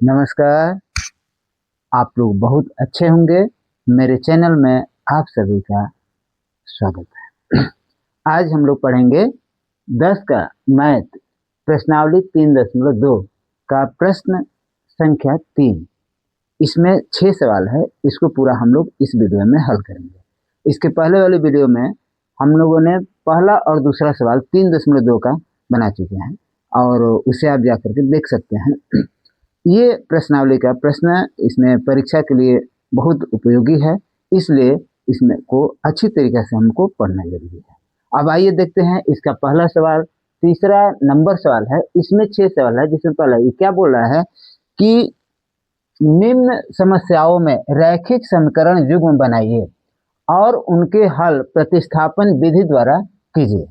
नमस्कार। आप लोग बहुत अच्छे होंगे। मेरे चैनल में आप सभी का स्वागत है। आज हम लोग पढ़ेंगे 10 का मैथ प्रश्नावली 3.2 का प्रश्न संख्या 3। इसमें 6 सवाल है। इसको पूरा हम लोग इस वीडियो में हल करेंगे। इसके पहले वाले वीडियो में हम लोगों ने पहला और दूसरा सवाल 3.2 का बना चुके हैं और उसे आप जा करके देख सकते हैं। ये प्रश्नावली का प्रश्न इसमें परीक्षा के लिए बहुत उपयोगी है, इसलिए इसमें को अच्छी तरीके से हमको पढ़ना जरूरी है। अब आइए देखते हैं इसका पहला सवाल। तीसरा नंबर सवाल है। इसमें 6 सवाल है, जिसमें पहला ये क्या बोल रहा है कि निम्न समस्याओं में रैखिक समीकरण युग्म बनाइए और उनके हल प्रतिस्थापन विधि द्वारा कीजिए।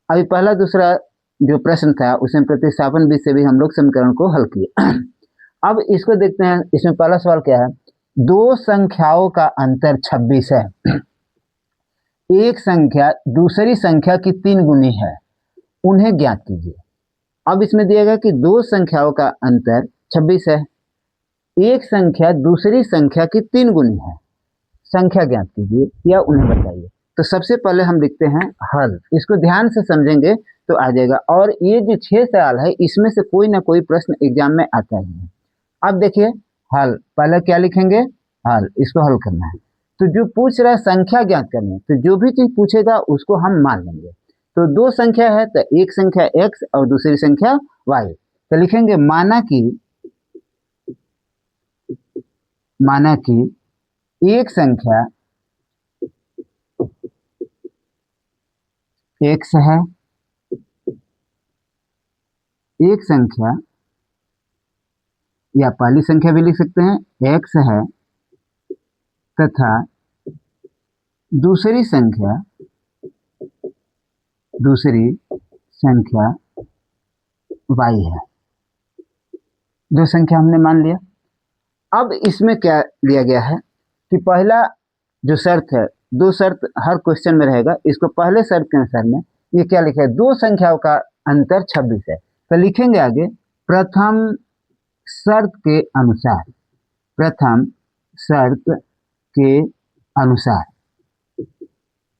अभी पहला दूसरा जो प्रश्न था उसमें प्रतिस्थापन विधि से भी हम लोग समीकरण को हल किए। अब इसको देखते हैं। इसमें पहला सवाल क्या है? दो संख्याओं का अंतर 26 है। एक संख्या दूसरी संख्या की 3 गुनी है, उन्हें ज्ञात कीजिए। अब इसमें दिया गया कि दो संख्याओं का अंतर 26 है, एक संख्या दूसरी संख्या की 3 गुनी है, संख्या ज्ञात कीजिए या उन्हें बताइए। तो सबसे पहले हम लिखते हैं हल। इसको ध्यान से समझेंगे तो आ जाएगा। और ये जो 6 सवाल है इसमें से कोई ना कोई प्रश्न एग्जाम में आता ही है। अब देखिए हल, पहले क्या लिखेंगे? हल। इसको हल करना है तो जो पूछ रहा है संख्या ज्ञात करनी है, तो जो भी चीज पूछेगा उसको हम मान लेंगे। तो दो संख्या है तो एक संख्या x और दूसरी संख्या y। तो लिखेंगे माना कि एक संख्या x है, एक संख्या या पहली संख्या भी लिख सकते हैं x है तथा दूसरी संख्या y है। दो संख्या हमने मान लिया। अब इसमें क्या लिया गया है कि पहला जो शर्त है, दो शर्त हर क्वेश्चन में रहेगा। इसको पहले शर्त के अनुसार में ये क्या लिखा है? दो संख्याओं का अंतर 26 है। तो लिखेंगे आगे प्रथम शर्त के अनुसार। प्रथम शर्त के अनुसार,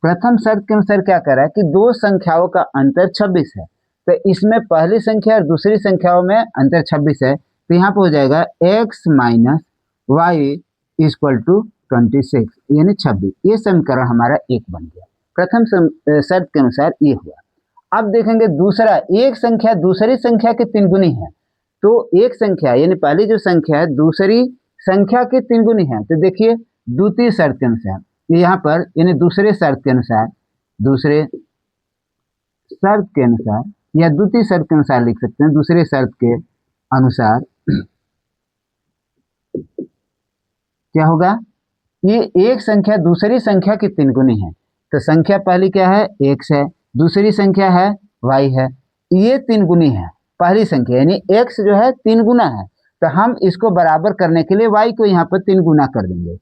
प्रथम शर्त के अनुसार क्या कर रहा है कि दो संख्याओं का अंतर 26 है। तो इसमें पहली संख्या और दूसरी संख्याओं में अंतर 26 है, तो यहाँ पर हो जाएगा x minus y equal to 26 यानी 26। ये समीकरण हमारा एक बन गया। प्रथम शर्त के अनुसार ये हुआ। अब देखेंगे दूसरा, एक संख्या दूसरी संख्या की 3 गुनी है। तो एक संख्या यानी पहली जो संख्या है दूसरी संख्या की 3 गुनी है। तो देखिए द्वितीय शर्त के अनुसार यहाँ पर यानी दूसरे शर्त के अनुसार या द्वितीय शर्त के अनुसार लिख सकते हैं। दूसरे शर्त के अनुसार क्या होगा? ये एक संख्या दूसरी संख्या की 3 गुनी है। तो संख्या पहली क्या है? x है, दूसरी संख्या है y है। ये 3 गुनी है पहली संख्या, यानी x जो है 3 गुना है। तो हम इसको बराबर करने के लिए y को यहाँ पर 3 गुना कर देंगे।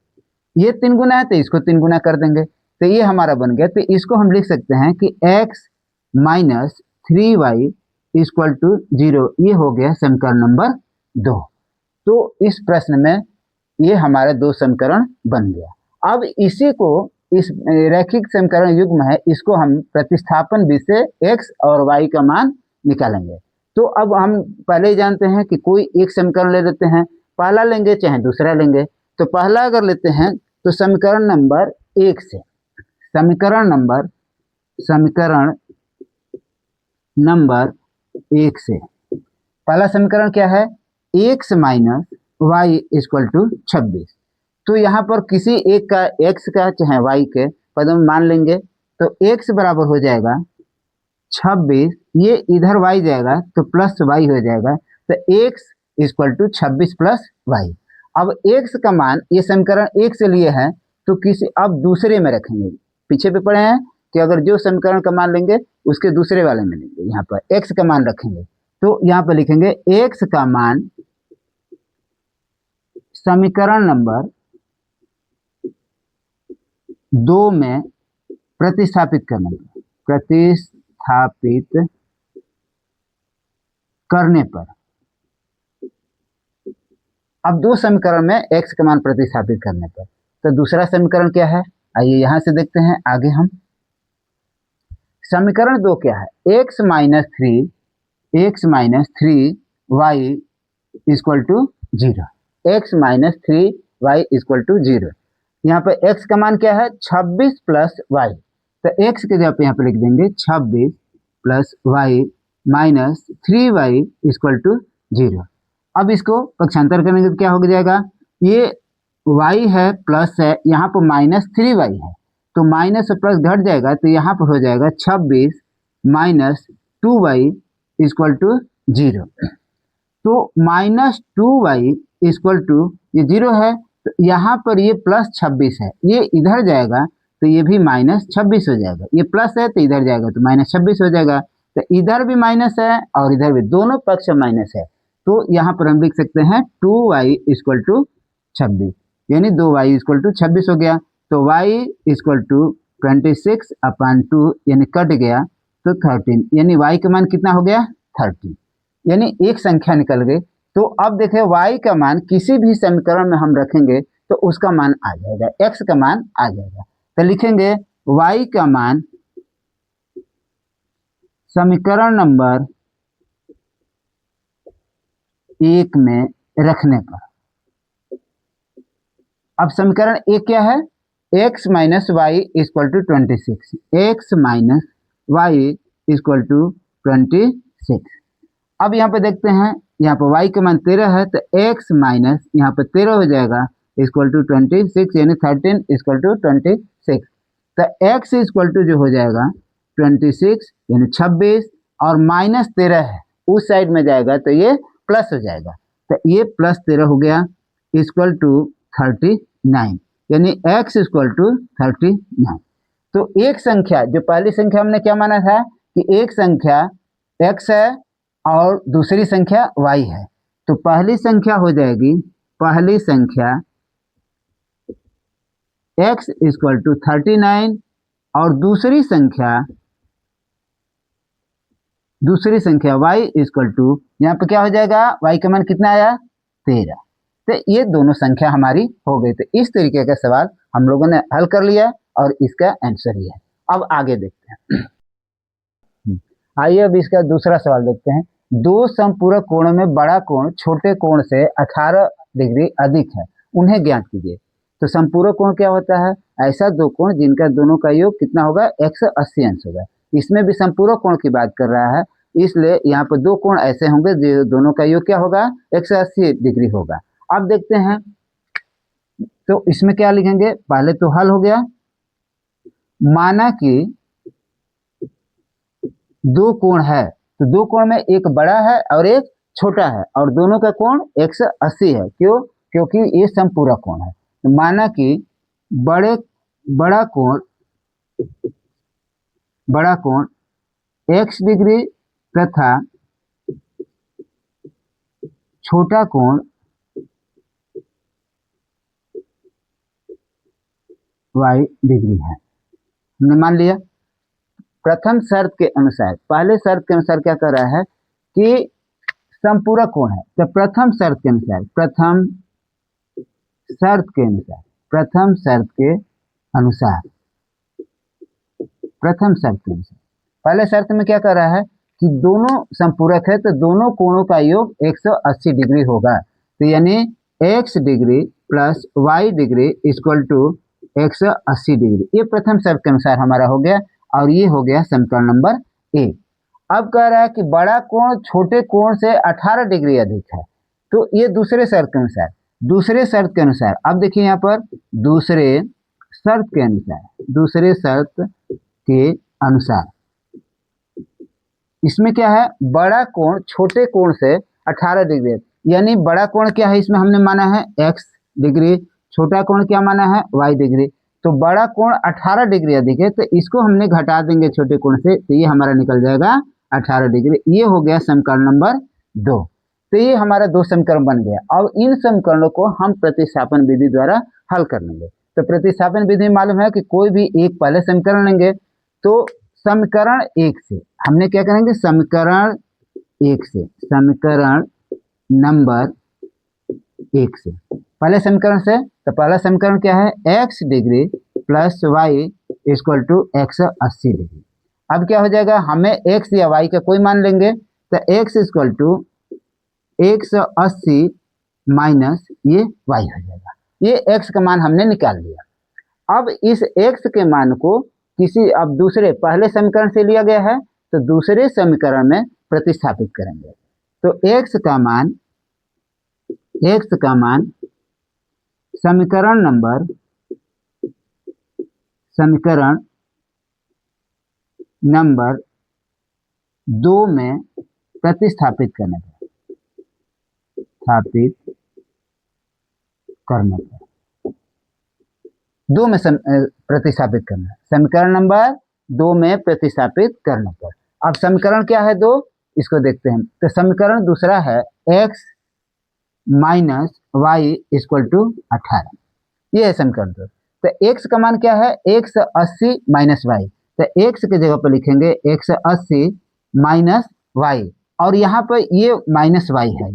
ये 3 गुना है तो इसको 3 गुना कर देंगे, तो ये हमारा बन गया। तो इसको हम लिख सकते हैं कि x minus 3y equal to 0। ये हो गया समीकरण नंबर 2। तो इस प्रश्न में ये हमारे दो समीकरण बन गया। अब इसी को, इस रैखिक समीकरण युग्म है, इसको हम प्रतिस्थापन विधि से x और y का मान निकालेंगे। तो अब हम पहले ही जानते हैं कि कोई एक समीकरण ले लेते हैं, पहला लेंगे चाहे दूसरा लेंगे। तो पहला अगर लेते हैं तो समीकरण नंबर 1 से, समीकरण नंबर 1 से पहला समीकरण क्या है? x minus y equal to 26। तो यहाँ पर किसी एक का x का चाहे y के पद में मान लेंगे। तो x बराबर हो जाएगा 26, ये इधर y जाएगा तो प्लस y हो जाएगा। तो x equal to 26 plus y। अब x का मान ये समीकरण 1 से लिए हैं तो किसी अब दूसरे में रखेंगे। पीछे पे पढ़े हैं कि अगर जो समीकरण का मान लेंगे उसके दूसरे वाले में लेंगे। यहाँ पर x का मान रखेंगे तो यहाँ पर लिखेंगे x का मान समीकरण नंबर 2 में प्रतिस्थापित करने पर अब दो समीकरण में x का मान प्रतिस्थापित करने पर, तो दूसरा समीकरण क्या है, आइए यहाँ से देखते हैं आगे हम। समीकरण 2 क्या है, x minus three y equal to 0, x minus three y equal to 0। यहाँ पे x का मान क्या है, 26 प्लस वाई, तो x के जगह पे यहाँ पे लिख देंगे 26 plus y minus 3y equal to 0। अब इसको पक्षांतर करेंगे तो क्या हो जाएगा, ये y है प्लस है, यहाँ पर -3y है, तो माइनस और प्लस घट जाएगा, तो यहाँ पर हो जाएगा 26 माइनस 2y इक्वल टू 0। तो -2y इक्वल टू ये 0 है, तो यहाँ पर ये +26 है, ये इधर जाएगा तो ये भी -26 हो जाएगा, ये प्लस है तो इधर जाएगा तो -26 हो जाएगा, तो इधर भी माइनस है और इधर भी, दोनों पक्ष माइनस है, तो यहाँ पर हम लिख सकते हैं 2y इक्वल टू 26, यानी 2y इक्वल टू 26 हो गया। तो y इक्वल टू 26/2 यानी कट गया तो 13, यानी y का मान कितना हो गया, 13, यानी एक संख्या निकल गई। तो अब देखें y का मान किसी भी समीकरण में हम रखेंगे तो उसका मान आ जाएगा, x का मान आ जाएगा, तो लिखेंगे y का मान समीकरण नंबर 1 में रखने पर। अब समीकरण 1 क्या है, x minus y equal to 26, x minus y equal to 26। अब यहाँ पे देखते हैं, यहाँ पर y का मान 13 है, तो x माइनस यहाँ पर 13 हो जाएगा इक्वल टू 26, यानी 13 इक्वल टू 26। तो x इक्वल टू जो हो जाएगा 26 यानी 26 और -13 है, उस साइड में जाएगा तो ये प्लस हो जाएगा, तो ये +13 हो गया इक्वल टू 39, यानी x इक्वल टू 39। तो एक संख्या, जो पहली संख्या हमने क्या माना था कि एक संख्या x है और दूसरी संख्या y है, तो पहली संख्या हो जाएगी, पहली संख्या x इक्वल टू 39 और दूसरी संख्या y इक्वल टू, यहाँ पे क्या हो जाएगा, y का मान कितना आया, 13। तो ये दोनों संख्या हमारी हो गई। तो इस तरीके का सवाल हम लोगों ने हल कर लिया और इसका आंसर ये है। अब आगे देखते हैं, आइए अब इसका दूसरा सवाल देखते हैं। दो समपूरक कोणों में बड़ा कोण छोटे कोण से 18 डिग्री अधिक है, उन्हें ज्ञात कीजिए। तो समपूरक कोण क्या होता है, ऐसा दो कोण जिनका दोनों का योग कितना होगा, 180 अंश होगा। इसमें भी समपूरक कोण की बात कर रहा है, इसलिए यहाँ पर दो कोण ऐसे होंगे जो दोनों का योग क्या होगा, 180 डिग्री होगा। अब देखते हैं, तो इसमें क्या लिखेंगे, पहले तो हल हो गया, माना कि दो कोण है, तो दो कोण में एक बड़ा है और एक छोटा है और दोनों का कोण 180 है, क्यों, क्योंकि ये समपूरक कोण है। तो माना कि बड़ा कोण x डिग्री तथा छोटा कोण y डिग्री है, हमने मान लिया। प्रथम शर्त के अनुसार, पहले शर्त के अनुसार क्या कर रहा है कि समपूरक कोण है, तो प्रथम शर्त के अनुसार पहले शर्त में क्या कर रहा है कि दोनों समपूरक है, तो दोनों कोणों का योग 180 डिग्री होगा, तो यानी x degree plus y degree equal to 180 degree, ये प्रथम शर्त के अनुसार हमारा हो गया और ये हो गया समीकरण नंबर 1। अब कह रहा है कि बड़ा कोण छोटे कोण से 18 डिग्री अधिक है, तो ये दूसरे शर्त के अनुसार, अब देखिए यहाँ पर दूसरे शर्त के अनुसार इसमें क्या है, बड़ा कोण छोटे कोण से 18 डिग्री, यानी बड़ा कोण क्या है, इसमें हमने माना है x डिग्री, छोटा कोण क्या माना है, y डिग्री। तो बड़ा कोण 18 डिग्री अधिक है, तो इसको हमने घटा देंगे छोटे कोण से, तो ये हमारा निकल जाएगा 18 डिग्री। ये हो गया समीकरण नंबर 2। तो ये हमारा दो समीकरण बन गया। अब इन समीकरणों को हम प्रतिस्थापन विधि द्वारा हल कर लेंगे। तो प्रतिस्थापन विधि मालूम है कि कोई भी एक पहले समीकरण लेंगे, तो समीकरण 1 से हमने क्या करेंगे, समीकरण नंबर 1 से, पहले समीकरण से। तो पहला समीकरण क्या है, x degree plus y equal to 180 degree. अब क्या हो जाएगा, हमें x या y का कोई मान लेंगे, तो x इक्वल टू 180 माइनस ये y हो जाएगा। ये x का मान हमने निकाल लिया। अब इस x के मान को किसी अब दूसरे पहले समीकरण से लिया गया है, तो दूसरे समीकरण में प्रतिस्थापित करेंगे। तो x का मान समीकरण नंबर 2 में प्रतिस्थापित करने पर प्रतिस्थापित करना, समीकरण नंबर 2 में प्रतिस्थापित करने पर। अब समीकरण क्या है 2, इसको देखते हैं। तो समीकरण दूसरा है x minus y equal to 18, ये है समीकरण 2। तो x का मान क्या है, 180 माइनस वाई। तो x के जगह पर लिखेंगे 180 माइनस वाई, और यहाँ पर ये माइनस वाई है,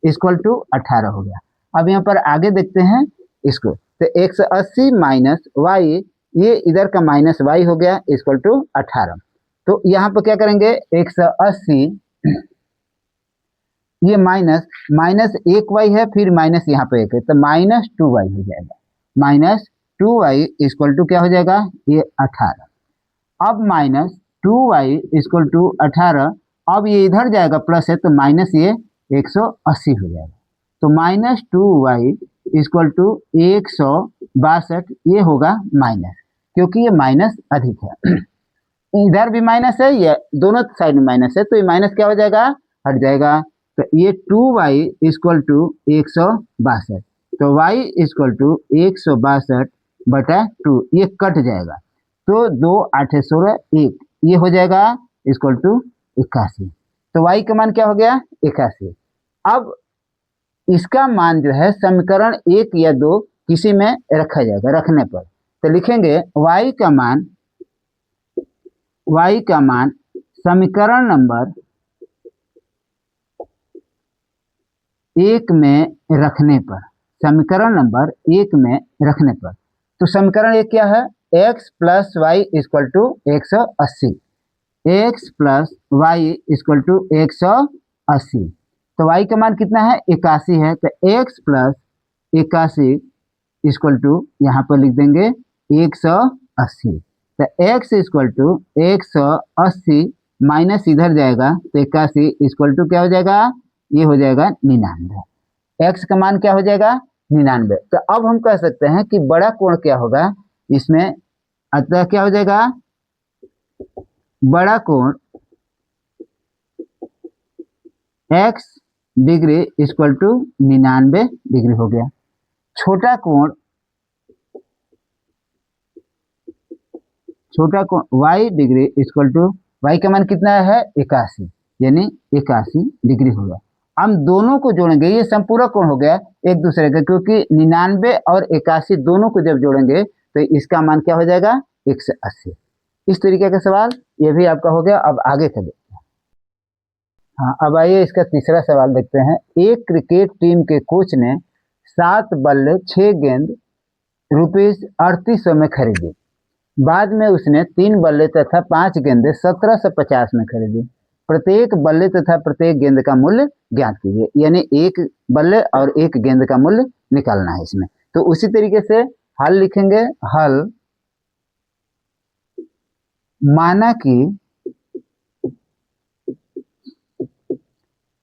इक्वल टू 18 हो गया। अब यहाँ पर आगे देखते हैं इसको, तो 180 माइनस वाई, ये इधर का माइनस वाई हो गया, इक्वल टू 18। तो यहाँ पर क्या करेंगे, 180 ये माइनस 1y है, फिर माइनस यहाँ पे 1 है, तो माइनस 2y हो जाएगा। माइनस 2y इक्वल टू क्या हो जाएगा, ये 18। अब माइनस 2y इक्वल टू 18, अब ये इधर जाएगा प्लस है, तो माइनस ये 180 हो जाएगा। तो माइनस 2y इक्वल टू 162, ये होगा माइनस, क्योंकि ये माइनस अधिक है। इधर भी माइनस है, ये दोनों साइड में माइनस है, तो ये माइनस क्या हो जाएगा, हट जाएगा। तो ये 2y इक्वल टू 162, तो y इक्वल टू 162/2, ये कट जाएगा, तो 2 8 16 1, ये हो जाएगा इक्वल टू 81। तो y का मान क्या हो गया, 81। अब इसका मान जो है समीकरण 1 या 2 किसी में रखा जाएगा, रखने पर तो लिखेंगे y का मान समीकरण नंबर 1 में रखने पर, तो समीकरण 1 क्या है, x plus y equal to 180, x plus y equal to 180। तो y का मान कितना है, 81 है, तो x प्लस 81 इक्वल टू यहाँ पर लिख देंगे 180। तो x इक्वल टू 180 माइनस इधर जाएगा, तो 81 इक्वल टू क्या हो जाएगा, ये हो जाएगा 99। x का मान क्या हो जाएगा, 99। तो अब हम कह सकते हैं कि बड़ा कोण क्या होगा इसमें, अतः क्या हो जाएगा, बड़ा कोण x degree equal to 99 degree हो गया। छोटा कोण y degree equal to, y का मान कितना है, 81, यानी 81 डिग्री होगा। हम दोनों को जोड़ेंगे, ये संपूरक कोण हो गया एक दूसरे का, क्योंकि 99 और 81 दोनों को जब जोड़ेंगे तो इसका मान क्या हो जाएगा, 180। इस तरीके का सवाल ये भी आपका हो गया। अब आगे का देखते हैं। हाँ, अब आइए इसका तीसरा सवाल देखते हैं। एक क्रिकेट टीम के कोच ने 7 बल्ले 6 गेंद ₹3800 में खरीदी। बाद में उसने 3 बल्ले तथा 5 गेंदें 1750 में खरीदी। प्रत्येक बल्ले तथा प्रत्येक गेंद का मूल्य ज्ञात कीजिए, यानी एक बल्ले और एक गेंद का मूल्य निकालना है इसमें। तो उसी तरीके से हल लिखेंगे। हल, माना कि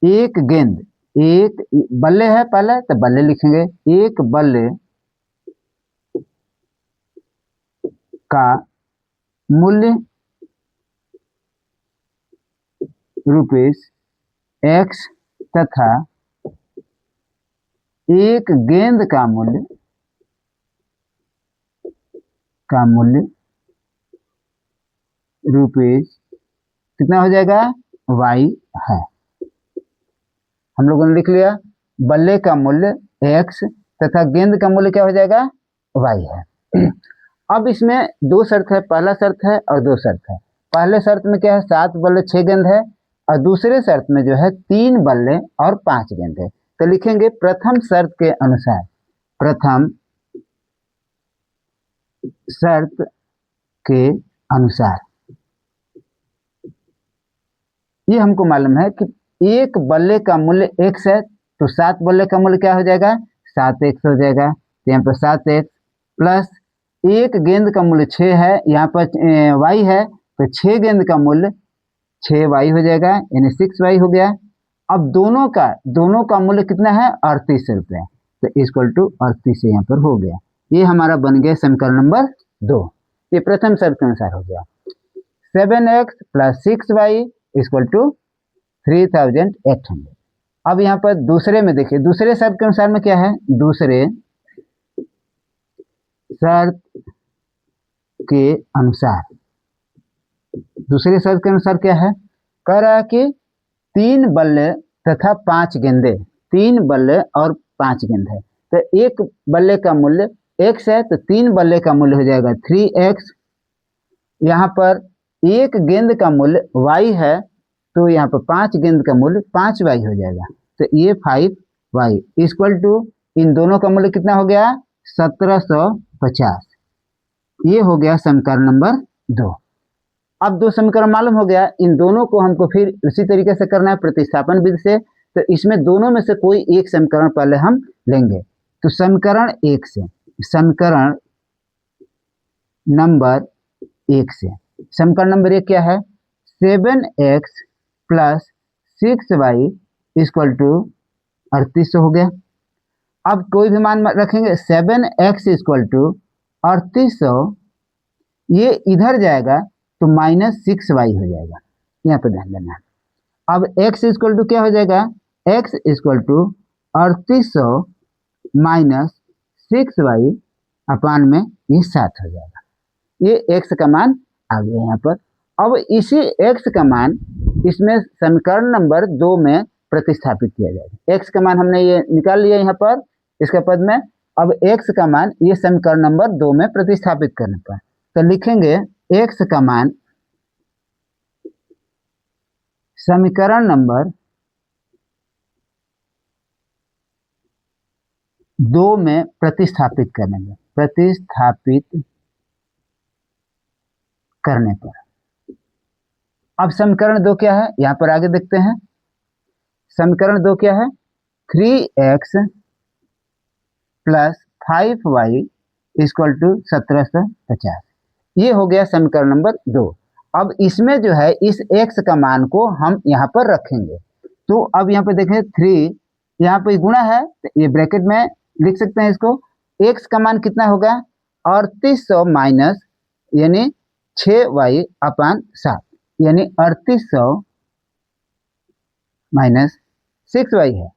एक गेंद, एक बल्ले है पहले, तो बल्ले लिखेंगे, एक बल्ले का मूल्य ₹x तथा एक गेंद का मूल्य रुपीस कितना हो जाएगा, y है। हम लोगों ने लिख लिया, बल्ले का मूल्य x तथा गेंद का मूल्य क्या हो जाएगा, y है। अब इसमें 2 शर्त है, पहला शर्त है और 2 शर्त है। पहले शर्त में क्या है, 7 बल्ले 6 गेंद है, और दूसरे शर्त में जो है 3 बल्ले और 5 गेंद है। तो लिखेंगे प्रथम शर्त के अनुसार, प्रथम शर्त के अनुसार। ये हमको मालूम है कि एक बल्ले का मूल्य x है, तो 7 बल्ले का मूल्य क्या हो जाएगा, 7x हो जाएगा। तो यहाँ पर 7x प्लस एक गेंद का मूल्य 6 है, यहाँ पर y है, तो 6 गेंद का मूल्य 6y हो जाएगा, यानी 6y हो गया। अब दोनों का मूल्य कितना है, 38 रुपये, तो इक्वल टू 38 यहाँ पर हो गया। ये हमारा बन गया समीकरण नंबर 2। ये प्रथम शर्त के अनुसार हो गया। 7x plus 6y equal to 3800। अब यहाँ पर दूसरे में देखिए, दूसरे शर्त के अनुसार में क्या है, दूसरे शर्त के अनुसार, दूसरे शर्त के अनुसार क्या है, कह रहा है कि 3 बल्ले तथा 5 गेंदे, 3 बल्ले और 5 गेंद है, तो एक बल्ले का मूल्य x है, तो 3 बल्ले का मूल्य हो जाएगा 3x। यहाँ पर एक गेंद का मूल्य y है, तो यहाँ पर 5 गेंद का मूल्य 5y हो जाएगा, तो ये 5y इक्वल टू इन दोनों का मूल्य कितना हो गया, 1750। ये हो गया समीकरण नंबर 2। अब 2 समीकरण मालूम हो गया, इन दोनों को हमको फिर उसी तरीके से करना है प्रतिस्थापन विधि से। तो इसमें दोनों में से कोई एक समीकरण पहले हम लेंगे। तो समीकरण 1 से, समीकरण नंबर 1 से, समीकरण नंबर 1 क्या है, 7x plus 6y equal to 3800 हो गया। अब कोई भी मान रखेंगे, 7x इक्वल टू 3800, ये इधर जाएगा तो -6y हो जाएगा, यहाँ पे ध्यान देना है। अब x इक्वल टू क्या हो जाएगा, x equal to 3800 minus 6y upon में ये 7 हो जाएगा। ये x का मान आ गया यहाँ पर। अब इसी x का मान इसमें समीकरण नंबर 2 में प्रतिस्थापित किया जाएगा। x का मान हमने ये निकाल लिया यहाँ पर इसके पद में। अब x का मान ये समीकरण नंबर 2 में प्रतिस्थापित करने पर, तो लिखेंगे x का मान समीकरण नंबर 2 में प्रतिस्थापित करेंगे, प्रतिस्थापित करने पर। अब समीकरण 2 क्या है, यहाँ पर आगे देखते हैं। समीकरण 2 क्या है, 3x plus 5y equal to 1750। ये हो गया समीकरण नंबर 2। अब इसमें जो है इस x का मान को हम यहाँ पर रखेंगे। तो अब यहाँ पर देखें 3, यहाँ पर गुणा है, तो ये ब्रैकेट में लिख सकते हैं इसको। x का मान कितना होगा, 3800 माइनस यानी 6y अपान 7, यानी 3800 माइनस 6y है,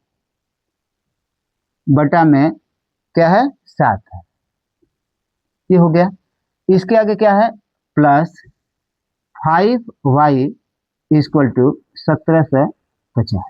बटा में क्या है 7 है, ये हो गया। इसके आगे क्या है, प्लस 5y इक्वल टू 1750,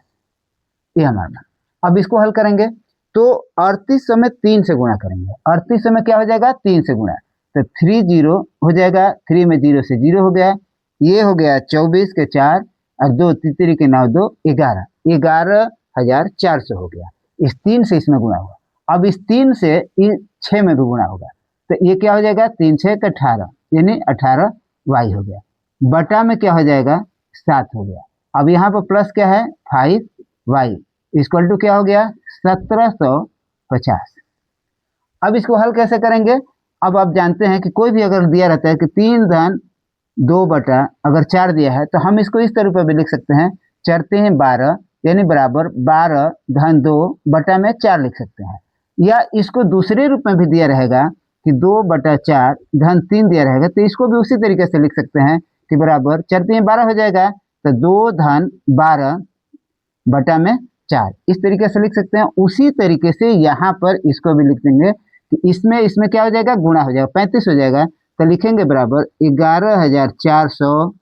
ये हमारा। अब इसको हल करेंगे तो 3800 में 3 से गुणा करेंगे। 3800 में क्या हो जाएगा, 3 से गुणा, तो 3 0 हो जाएगा, 3 में 0 से 0 हो गया। ये हो गया 24 के 4 और 2 3 के 9 2 11, 11,400 हो गया। इस 3 से इसमें गुणा हुआ। अब इस 3 से इस 6 में भी गुणा होगा, तो ये क्या हो जाएगा, 3 6 के 18, यानी 18y हो गया, बटा में क्या हो जाएगा 7 हो गया। अब यहाँ पर प्लस क्या है 5y इक्वल टू क्या हो गया 1750। अब इसको हल कैसे करेंगे, अब आप जानते हैं कि कोई भी अगर दिया रहता है कि 3 धन 2 बटा अगर 4 दिया है, तो हम इसको इस तरह भी लिख सकते हैं, 4 3 12 यानी बराबर 12 धन 2 बटा में 4 लिख सकते हैं। या इसको दूसरे रूप में भी दिया रहेगा कि 2 बटा 4 धन 3 दिया रहेगा, तो इसको भी उसी तरीके से लिख सकते हैं कि बराबर 4 3 12 हो जाएगा, तो 2 धन 12 बटा में 4, इस तरीके से लिख सकते हैं। उसी तरीके से यहाँ पर इसको भी लिख देंगे कि इसमें क्या हो जाएगा, गुणा हो जाएगा, 35 हो जाएगा, तो लिखेंगे बराबर 11,400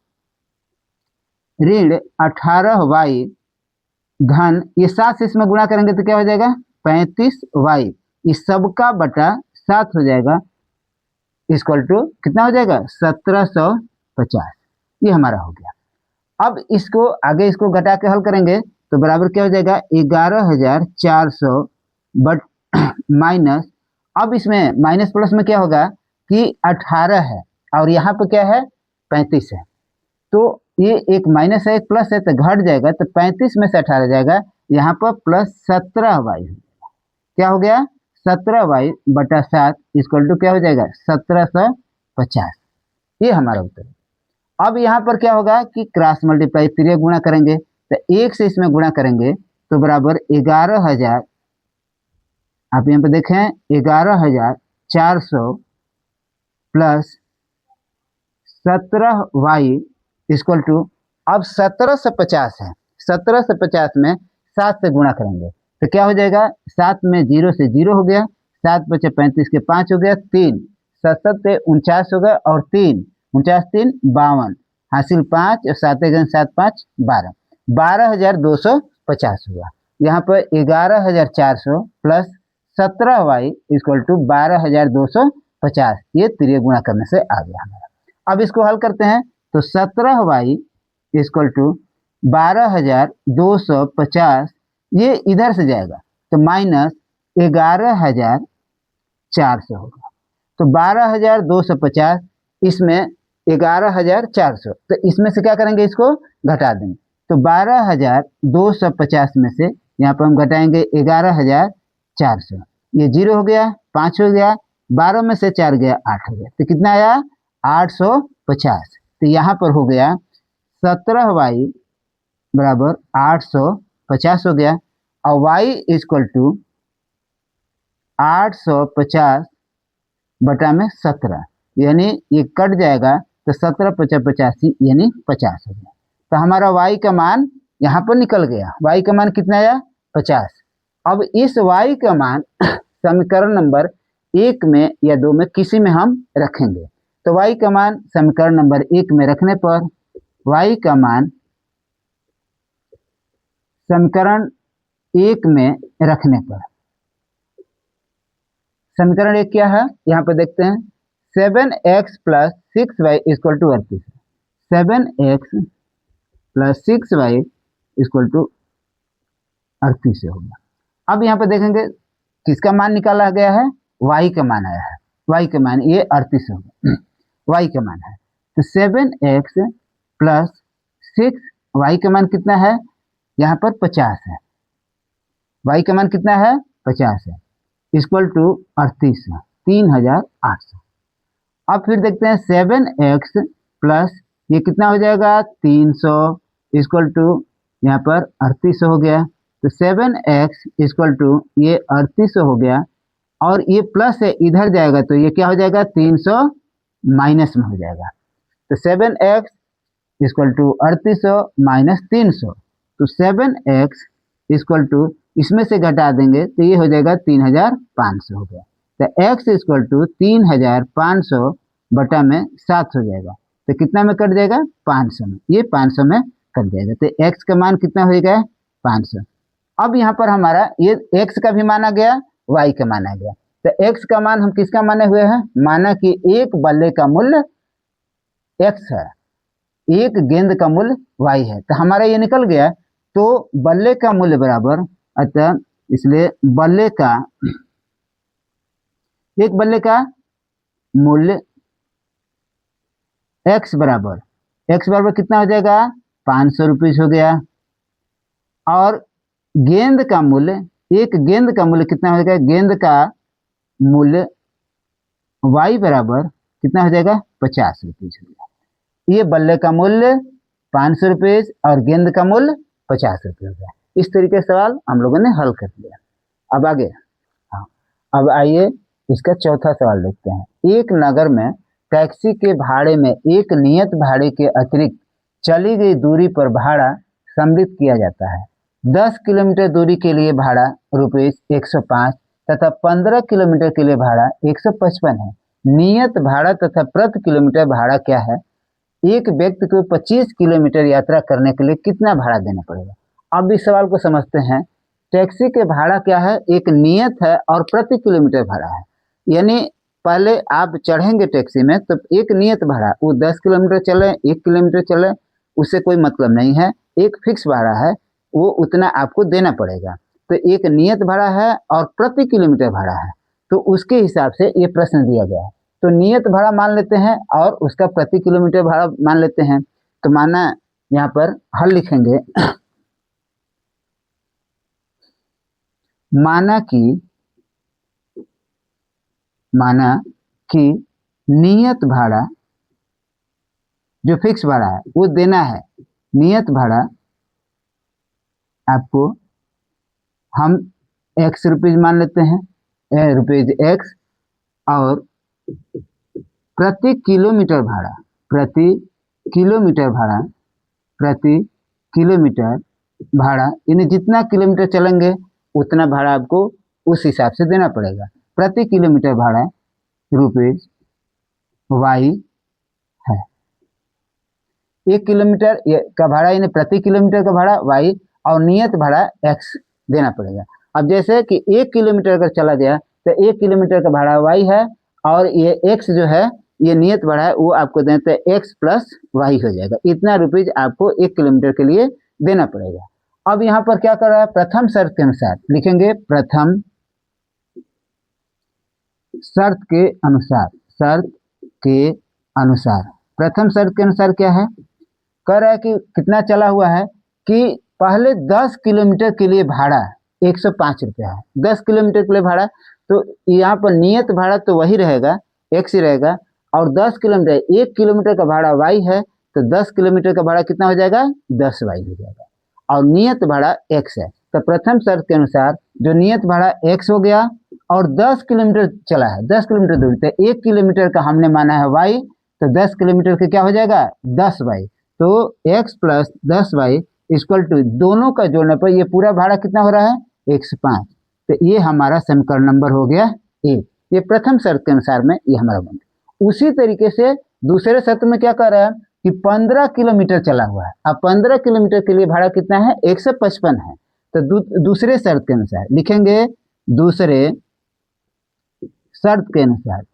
ऋण 18y धन, ये 7 से इसमें गुणा करेंगे तो क्या हो जाएगा 35y, इस सब का बटा 7 हो जाएगा, इक्वल टू कितना हो जाएगा 1750। ये हमारा हो गया। अब इसको आगे इसको घटा के हल करेंगे तो बराबर क्या हो जाएगा 11,400 बट माइनस, अब इसमें माइनस प्लस में क्या होगा कि 18 है और यहाँ पर क्या है 35 है, तो ये एक माइनस है एक प्लस है तो घट जाएगा, तो 35 में से 18 जाएगा, यहाँ पर प्लस 17y क्या हो गया 17y बटा 7 इक्वल टू क्या हो जाएगा 1750। ये हमारा उत्तर है। अब यहाँ पर क्या होगा कि क्रॉस मल्टीप्लाई तिर्यक गुणा करेंगे, तो 1 से इसमें गुणा करेंगे तो बराबर 11,000, आप यहाँ पे देखें 11,400 प्लस 17y इक्वल टू, अब 17 से 50 है, 17 से 50 में 7 से गुणा करेंगे तो क्या हो जाएगा 7 में 0 से 0 हो गया, 7 बचे 35 के 5 हो गया, 3 7 से 49 हो गया और 3 49 3 52 हासिल 5 और 7 7 5 12, 12,250 होगा। यहाँ पर 11,400 प्लस 17y इक्वल टू 12,250, ये तिर्यक गुणा करने से आ गया हमारा। अब इसको हल करते हैं तो 17y इक्वल टू 12,250, ये इधर से जाएगा तो माइनस 11,400 होगा, तो 12,250 इसमें 11,400, तो इसमें से क्या करेंगे इसको घटा देंगे, तो 12,250 में से यहाँ पर हम घटाएंगे 11,400, ये 0 हो गया 5 हो गया, 12 में से 4 गया 8 हो गया, तो कितना आया 850। तो यहाँ पर हो गया 17y बराबर 850 हो गया और y इक्वल टू 850 बटा में 17, यानी ये कट जाएगा तो 17 50 85 यानी 50 हो गया। तो हमारा y का मान यहाँ पर निकल गया, y का मान कितना आया 50। अब इस y का मान समीकरण नंबर 1 में या 2 में किसी में हम रखेंगे, तो y का मान समीकरण नंबर 1 में रखने पर y का मान समीकरण 1 में रखने पर, समीकरण 1 क्या है यहाँ पे देखते हैं, 7x plus 6y equal to 38, 7x plus 6y equal to 38 होगा। अब यहाँ पे देखेंगे किसका मान निकाला गया है, y का मान आया है, y का मान ये 38 होगा, y का मान है, तो 7x प्लस 6y का मान कितना है यहाँ पर 50 है, y का मान कितना है 50 है इक्वल टू 38 3,800। अब फिर देखते हैं 7x प्लस ये कितना हो जाएगा 300 इक्वल टू यहाँ पर 38 हो गया, तो 7x इक्वल टू ये 38 हो गया और ये प्लस है इधर जाएगा तो ये क्या हो जाएगा 300 माइनस में हो जाएगा, तो 7x इक्वल टू 38 माइनस 300, तो 7x इक्वल टू इसमें से घटा देंगे तो ये हो जाएगा 3,500 हो गया, तो x इक्वल टू 3,500 बटा में 7 हो जाएगा, तो कितना में कट जाएगा 500 में, ये 500 में कट जाएगा, तो x का मान कितना हो गया 500। अब यहाँ पर हमारा ये x का भी माना गया y का माना गया, तो x का मान हम किसका माने हुए हैं, माना कि एक बल्ले का मूल्य x है, एक गेंद का मूल्य y है, तो हमारा ये निकल गया, तो बल्ले का मूल्य बराबर, अतः इसलिए बल्ले का एक बल्ले का मूल्य x बराबर कितना हो जाएगा 500 रुपीज हो गया, और गेंद का मूल्य, एक गेंद का मूल्य कितना हो जाएगा, गेंद का मूल्य y बराबर कितना हो जाएगा 50 रुपीज हो गया, ये बल्ले का मूल्य 500 रुपीज और गेंद का मूल्य 50 रुपये हो गया। इस तरीके से सवाल हम लोगों ने हल कर लिया। अब आगे, हाँ, अब आइए इसका चौथा सवाल देखते हैं। एक नगर में टैक्सी के भाड़े में एक नियत भाड़े के अतिरिक्त चली गई दूरी पर भाड़ा सम्मिलित किया जाता है। 10 किलोमीटर दूरी के लिए भाड़ा रुपीज 105 तथा 15 किलोमीटर के लिए भाड़ा 155 है। नियत भाड़ा तथा प्रति किलोमीटर भाड़ा क्या है? एक व्यक्ति को 25 किलोमीटर यात्रा करने के लिए कितना भाड़ा देना पड़ेगा? अब इस सवाल को समझते हैं। टैक्सी के भाड़ा क्या है? एक नियत है और प्रति किलोमीटर भाड़ा है। यानी पहले आप चढ़ेंगे टैक्सी में तो एक नियत भाड़ा, वो 10 किलोमीटर चले 1 किलोमीटर चले उससे कोई मतलब नहीं है, एक फिक्स भाड़ा है। वो उतना आपको देना पड़ेगा। तो एक नियत भाड़ा है और प्रति किलोमीटर भाड़ा है, तो उसके हिसाब से ये प्रश्न दिया गया है। तो नियत भाड़ा मान लेते हैं और उसका प्रति किलोमीटर भाड़ा मान लेते हैं। तो माना यहाँ पर हल लिखेंगे, माना कि नियत भाड़ा जो फिक्स भाड़ा है वो देना है। नियत भाड़ा आपको हम एक्स रुपीज मान लेते हैं, रुपीज एक्स, और प्रति किलोमीटर भाड़ा यानी जितना किलोमीटर चलेंगे उतना भाड़ा आपको उस हिसाब से देना पड़ेगा। प्रति किलोमीटर भाड़ा रुपीज वाई है। 1 किलोमीटर का भाड़ा यानी प्रति किलोमीटर का भाड़ा वाई और नियत भाड़ा एक्स देना पड़ेगा। अब जैसे कि 1 किलोमीटर अगर चला गया तो 1 किलोमीटर का भाड़ा वाई है और ये एक्स जो है ये नियत भाड़ा है, वो आपको देते हैं एक्स प्लस वाई हो जाएगा। इतना रुपीज आपको 1 किलोमीटर के लिए देना पड़ेगा। अब यहाँ पर क्या कर रहा है, प्रथम शर्त के अनुसार लिखेंगे, प्रथम शर्त के अनुसार क्या है, कह रहा है कि कितना चला हुआ है कि पहले 10 किलोमीटर के लिए भाड़ा 105 रुपया है। 10 किलोमीटर के लिए भाड़ा, तो यहाँ पर नियत भाड़ा तो वही रहेगा, एक्स ही रहेगा, और 10 किलोमीटर 1 किलोमीटर का भाड़ा वाई है, तो 10 किलोमीटर का भाड़ा कितना हो जाएगा, 10 वाई हो जाएगा, और नियत भाड़ा एक्स है। तो प्रथम शर्त के अनुसार जो नियत भाड़ा एक्स हो गया और 10 किलोमीटर चला है, 10 किलोमीटर दूरी, तो 1 किलोमीटर का हमने माना है वाई, तो 10 किलोमीटर का क्या हो जाएगा, 10 वाई। तो x plus 10 y equal to, दोनों का जोड़ने पर ये पूरा भाड़ा कितना हो रहा है, 105। तो ये हमारा समीकरण नंबर हो गया 1। ये प्रथम शर्त के अनुसार में ये हमारा बन गया। उसी तरीके से दूसरे शर्त में क्या कर रहा है कि 15 किलोमीटर चला हुआ है। अब 15 किलोमीटर के लिए भाड़ा कितना है, 155 है। तो दूसरे शर्त के अनुसार लिखेंगे, दूसरे शर्त के अनुसार।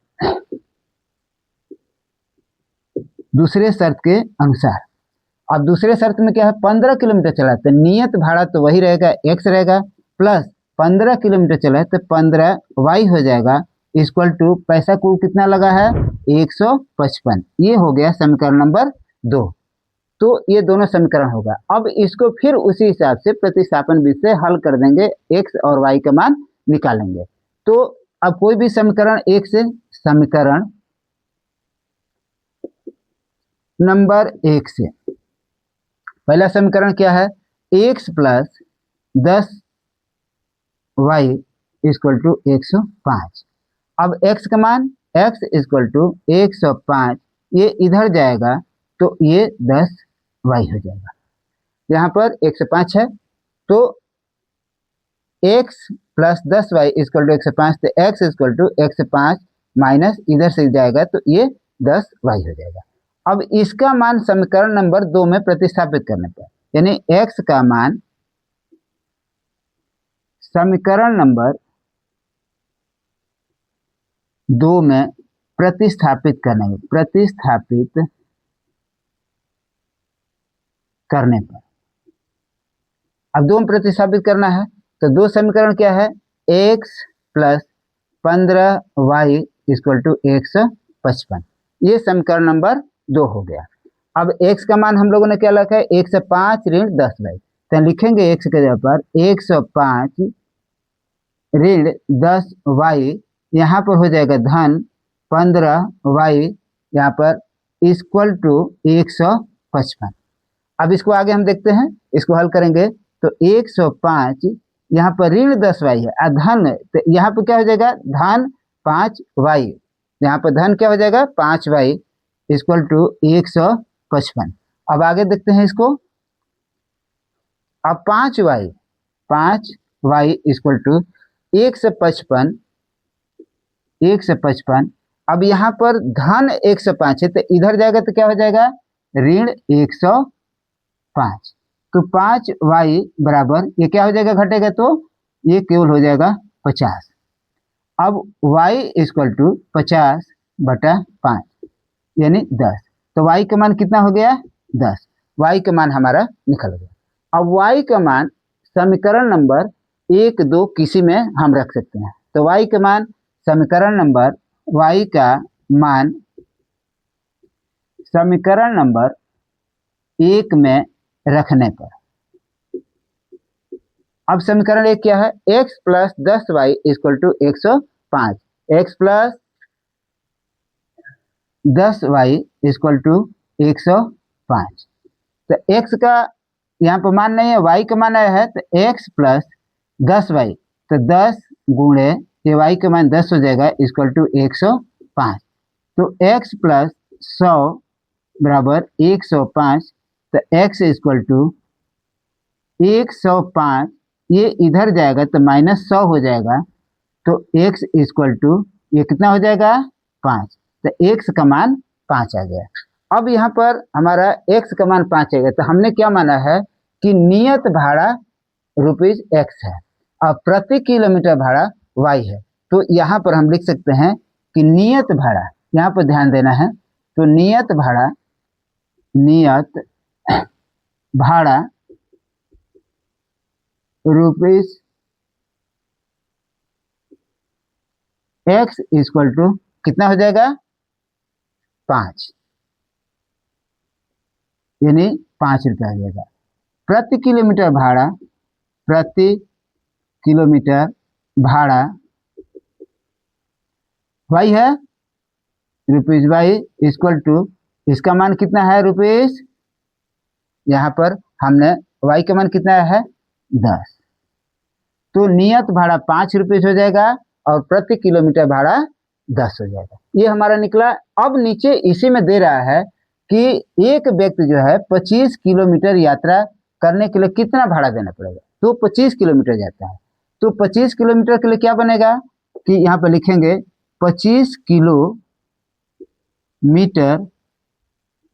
अब दूसरे शर्त में क्या है, 15 किलोमीटर चला है तो नियत भाड़ा तो वही रहेगा, एक्स रहेगा, प्लस 15 किलोमीटर चला है तो 15 वाई हो जाएगा, इक्वल टू पैसा कुल कितना लगा है, 155। ये हो गया समीकरण नंबर 2। तो ये दोनों समीकरण होगा। अब इसको फिर उसी हिसाब से प्रतिस्थापन विधि से हल कर देंगे, एक्स और वाई का मान निकालेंगे। तो अब कोई भी समीकरण एक से, समीकरण नंबर 1 से पहला समीकरण क्या है, x plus 10 y equal to 105। अब x का मान x इक्वल टू 105, ये इधर जाएगा तो ये 10 वाई हो जाएगा। यहाँ पर 105 है तो x plus 10 y equal to 105, तो x इक्वल टू 105 माइनस इधर से जाएगा तो ये 10 वाई हो जाएगा। अब इसका मान समीकरण नंबर 2 में प्रतिस्थापित करने पर, यानी x का मान समीकरण नंबर 2 में प्रतिस्थापित करने पर, अब 2 में प्रतिस्थापित करना है तो 2 समीकरण क्या है, x plus 15 y equal to 155, ये समीकरण नंबर 2 हो गया। अब x का मान हम लोगों ने क्या रखा है, 105 ऋण 10 वाई, तो लिखेंगे x के जगह पर 105 ऋण 10 वाई, यहाँ पर हो जाएगा धन 15 वाई, यहाँ पर इक्वल टू 155। अब इसको आगे हम देखते हैं, इसको हल करेंगे तो 105 यहाँ पर ऋण 10 वाई है, धन, तो यहाँ पर क्या हो जाएगा, धन 5 वाई, यहाँ पर धन क्या हो जाएगा 5 वाई इक्वल टू 155। अब आगे देखते हैं इसको, अब 5 वाई इक्वल टू 155। अब यहाँ पर धन 105 है तो इधर जाएगा तो क्या हो जाएगा, ऋण 105, तो 5 वाई बराबर ये क्या हो जाएगा, घटेगा तो ये केवल हो जाएगा 50। अब y इक्वल टू 50/5 यानी 10, तो y का मान कितना हो गया, 10। y का मान हमारा निकल गया। अब y का मान समीकरण नंबर 1, 2 किसी में हम रख सकते हैं। तो y का मान समीकरण नंबर y का मान समीकरण नंबर 1 में रखने पर, अब समीकरण 1 क्या है, x plus 10y equal to 105, x plus 10y equal to 105। तो x का यहाँ पर मान नहीं है, y का मान आया है, तो x प्लस 10y, तो 10 गुणे ये y का मान 10 हो जाएगा इक्वल टू 105। तो x प्लस 100 बराबर 105, तो x इक्वल टू 105, ये इधर जाएगा तो माइनस 100 हो जाएगा, तो x इक्वल टू ये कितना हो जाएगा 5, तो x का मान 5 आ गया। अब यहाँ पर हमारा x का मान 5 है, तो हमने क्या माना है कि नियत भाड़ा ₹x है और प्रति किलोमीटर भाड़ा y है। तो यहाँ पर हम लिख सकते हैं कि नियत भाड़ा, यहाँ पर ध्यान देना है, तो नियत भाड़ा ₹x इक्वल टू कितना हो जाएगा 5, यानी 5 रुपया हो जाएगा। प्रति किलोमीटर भाड़ा y है ₹y इक्वल टू, इसका मान कितना है रुपीस, यहाँ पर हमने y का मान कितना है 10, तो नियत भाड़ा 5 रुपये हो जाएगा और प्रति किलोमीटर भाड़ा 10 हो जाएगा। ये हमारा निकला। अब नीचे इसी में दे रहा है कि एक व्यक्ति जो है 25 किलोमीटर यात्रा करने के लिए कितना भाड़ा देना पड़ेगा, तो 25 किलोमीटर जाता है, तो 25 किलोमीटर के लिए क्या बनेगा कि यहाँ पर लिखेंगे 25 किलोमीटर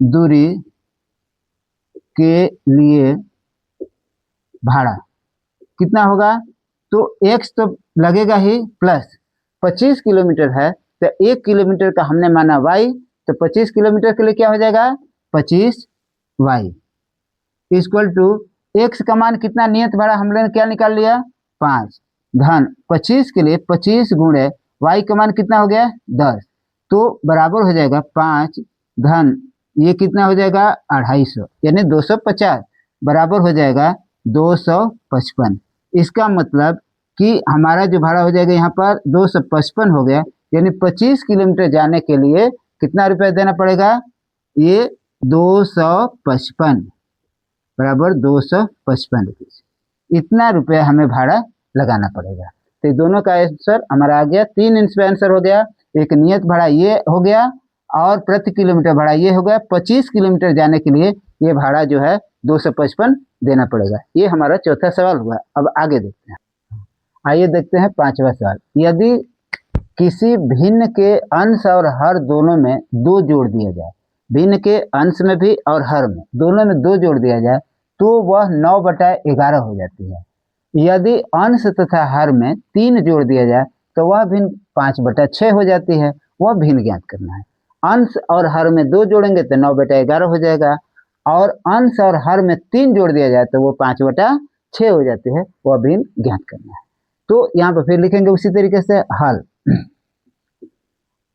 दूरी के लिए भाड़ा कितना होगा, तो x तो लगेगा ही, प्लस 25 किलोमीटर है तो 1 किलोमीटर का हमने माना y, तो 25 किलोमीटर के लिए क्या हो जाएगा 25y इक्वल टू x का मान कितना, नियत भाड़ा हम लोगों ने क्या निकाल लिया 5, धन 25 के लिए 25 गुणे y का मान कितना हो गया 10, तो बराबर हो जाएगा 5 धन ये कितना हो जाएगा 250, यानी 250 बराबर हो जाएगा 255। इसका मतलब कि हमारा जो भाड़ा हो जाएगा यहाँ पर 255 हो गया, यानी 25 किलोमीटर जाने के लिए कितना रुपया देना पड़ेगा, ये 255 बराबर 255 रुपये, इतना रुपया हमें भाड़ा लगाना पड़ेगा। तो दोनों का आंसर हमारा आ गया, 3 इसमें आंसर हो गया, एक नियत भाड़ा ये हो गया और प्रति किलोमीटर भाड़ा ये हो गया। 25 किलोमीटर जाने के लिए ये भाड़ा जो है 255 देना पड़ेगा। ये हमारा चौथा सवाल हुआ। अब आगे देखते हैं, आइए देखते हैं 5वां सवाल। यदि किसी भिन्न के अंश और हर दोनों में 2 जोड़ दिया जाए, भिन्न के अंश में भी और हर में दोनों में 2 जोड़ दिया जाए, तो वह 9/11 हो जाती है। यदि अंश तथा हर में 3 जोड़ दिया जाए तो वह भिन्न 5/6 हो जाती है। वह भिन्न ज्ञात करना है। अंश और हर में 2 जोड़ेंगे तो 9/11 हो जाएगा, और अंश और हर में 3 जोड़ दिया जाए तो वो 5/6 हो जाती है। वह भिन्न ज्ञात करना है। तो यहाँ पर फिर लिखेंगे उसी तरीके से हल।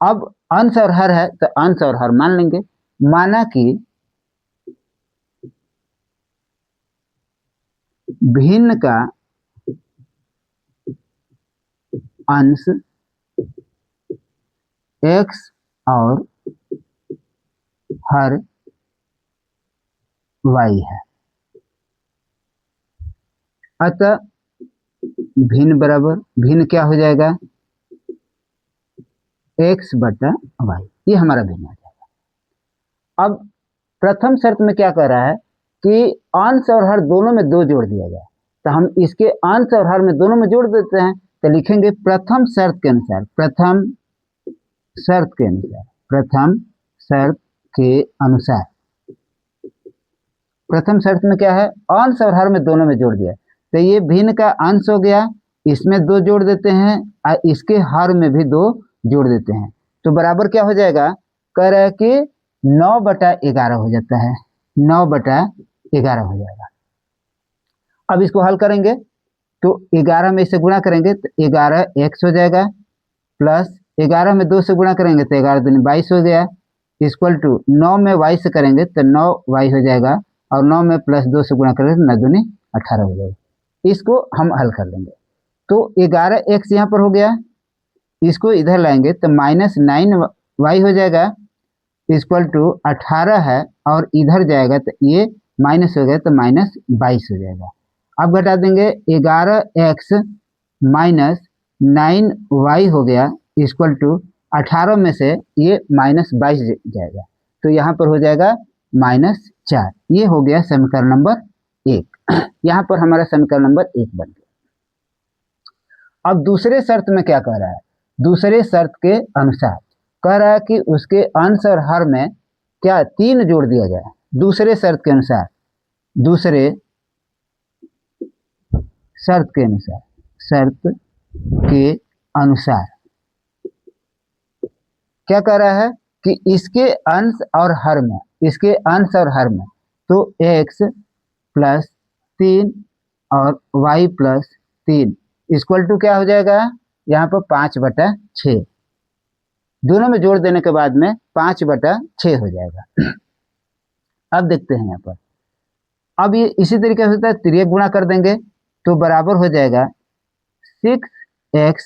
अब अंश और हर है तो अंश और हर मान लेंगे। माना कि भिन्न का अंश x और हर y है, अतः भिन्न बराबर भिन्न क्या हो जाएगा x/y, ये हमारा भिन्न हो जाएगा। अब प्रथम शर्त में क्या कह रहा है कि अंश और हर दोनों में 2 जोड़ दिया जाए, तो हम इसके अंश और हर में दोनों में जोड़ देते हैं। तो लिखेंगे प्रथम शर्त के अनुसार, प्रथम शर्त के अनुसार, प्रथम शर्त के अनुसार, प्रथम शर्त में क्या है, अंश और हर में दोनों में जोड़ दिया, तो ये भिन्न का अंश हो गया, इसमें 2 जोड़ देते हैं और इसके हर में भी 2 जोड़ देते हैं, तो बराबर क्या हो जाएगा, कह रहा है कि 9/11 हो जाता है, 9/11 हो जाएगा। अब इसको हल करेंगे तो 11 में इसे गुणा करेंगे तो 11x हो जाएगा, प्लस 11 में 2 से गुणा करेंगे तो 11 दूनी 22 हो गया, इक्वल टू 9 में y से करेंगे तो 9y हो जाएगा, और 9 में प्लस 2 से गुणा करेंगे तो 9 दूनी 18 हो जाएगा। इसको हम हल कर लेंगे तो 11x यहाँ पर हो गया, इसको इधर लाएंगे तो -9y हो जाएगा, इक्वल टू 18 है और इधर जाएगा तो ये माइनस हो गया तो -22 हो जाएगा। अब घटा देंगे 11x माइनस 9y हो गया, इक्वल टू 18 में से ये -22 जाएगा तो यहाँ पर हो जाएगा -4। ये हो गया समीकरण नंबर 1। यहाँ पर हमारा समीकरण नंबर 1 बन गया। अब दूसरे शर्त में क्या कह रहा है, दूसरे शर्त के अनुसार कह रहा है कि उसके अंश और हर में क्या 3 जोड़ दिया जाए। दूसरे शर्त के अनुसार, दूसरे शर्त के अनुसार, शर्त के अनुसार क्या कह रहा है कि इसके अंश और हर में, इसके अंश और हर में तो x प्लस 3 और y प्लस 3 इक्वल टू क्या हो जाएगा, यहाँ पर 5/6, दोनों में जोड़ देने के बाद में 5/6 हो जाएगा। अब देखते हैं यहाँ पर, अब ये इसी तरीके से होता है, तिर्यक गुणा कर देंगे तो बराबर हो जाएगा 6x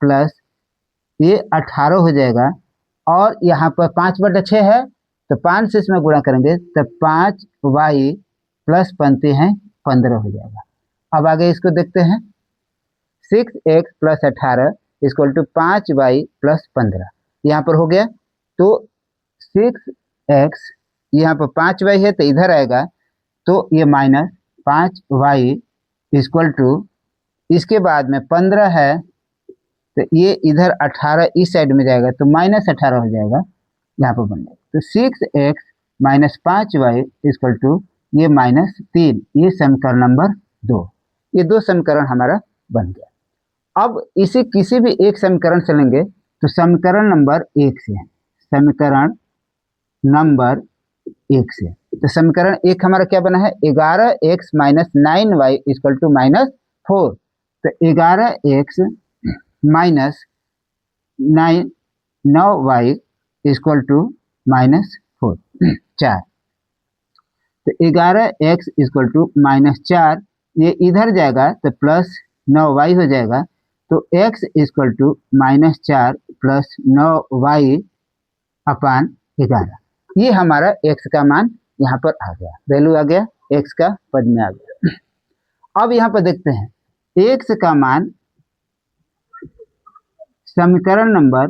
प्लस ये 18 हो जाएगा, और यहाँ पर 5/6 है तो 5 से इसमें गुणा करेंगे तो 5y प्लस 15 हो जाएगा। अब आगे इसको देखते हैं, 6x plus 18 equal to 5y plus 15, यहाँ पर हो गया तो 6x यहाँ पर 5y है तो इधर आएगा तो ये माइनस 5y इक्वल टू, इसके बाद में 15 है तो ये इधर 18 इस साइड में जाएगा तो -18 हो जाएगा, यहाँ पर बन जाएगा तो 6x minus 5y equal to ये -3। ये समीकरण नंबर 2, ये 2 समीकरण हमारा बन गया। अब इसे किसी भी एक समीकरण से लेंगे तो समीकरण नंबर 1 से, समीकरण नंबर 1 से, तो समीकरण 1 हमारा क्या बना है, 11x minus 9y equal to -4, तो 11x minus 9y equal to -4, 4, तो 11x इक्वल टू -4, ये इधर जाएगा तो प्लस 9y हो जाएगा, तो x equal to -4 plus 9y upon 11, ये हमारा x का मान यहाँ पर आ गया, वैल्यू आ गया, x का पद में आ गया। अब यहाँ पर देखते हैं x का मान समीकरण नंबर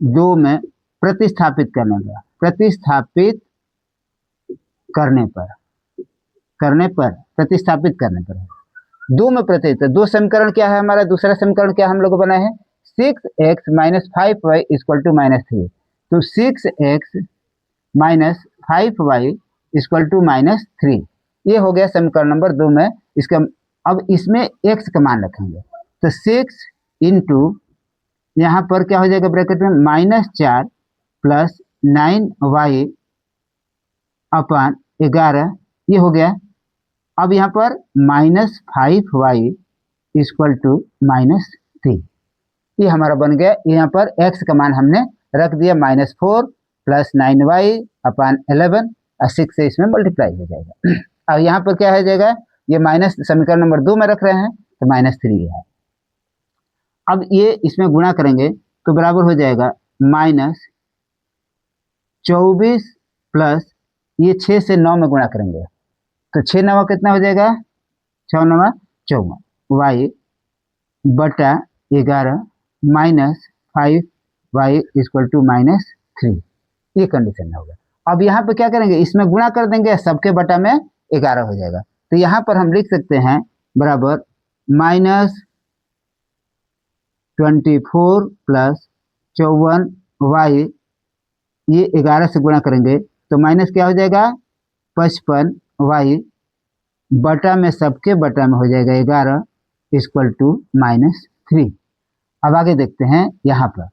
2 में प्रतिस्थापित करने का, प्रतिस्थापित करने पर प्रतिस्थापित करने पर 2 में प्रतिस्थापित, 2 समीकरण क्या है हमारा, दूसरा समीकरण क्या हम लोग बनाए हैं, 6x minus 5y equal to -3, तो 6x minus 5y equal to -3, ये हो गया समीकरण नंबर 2 में। इसका अब इसमें x का मान रखेंगे तो 6 इंटू यहाँ पर क्या हो जाएगा ब्रैकेट में -4 प्लस 9y अपान 11, ये हो गया। अब यहाँ पर -5y इक्वल टू -3, ये हमारा बन गया। यहाँ पर x का मान हमने रख दिया -4 प्लस 9y अपान 11, और 6 से इसमें मल्टीप्लाई हो जाएगा। अब यहाँ पर क्या हो जाएगा, ये माइनस समीकरण नंबर 2 में रख रहे हैं तो -3 है। अब ये इसमें गुणा करेंगे तो बराबर हो जाएगा -24 प्लस ये 6 से 9 में गुणा करेंगे तो 6 9 कितना हो जाएगा, 6 9 14, y बटा 11 माइनस 5y इक्वल टू -3, ये कंडीशन होगा। अब यहाँ पे क्या करेंगे, इसमें गुणा कर देंगे, सबके बटा में 11 हो जाएगा, तो यहाँ पर हम लिख सकते हैं बराबर -24 प्लस 54y, ये 11 से गुणा करेंगे तो माइनस क्या हो जाएगा 55y बटा में सबके बटा में हो जाएगा 11 इक्वल टू -3। अब आगे देखते हैं, यहाँ पर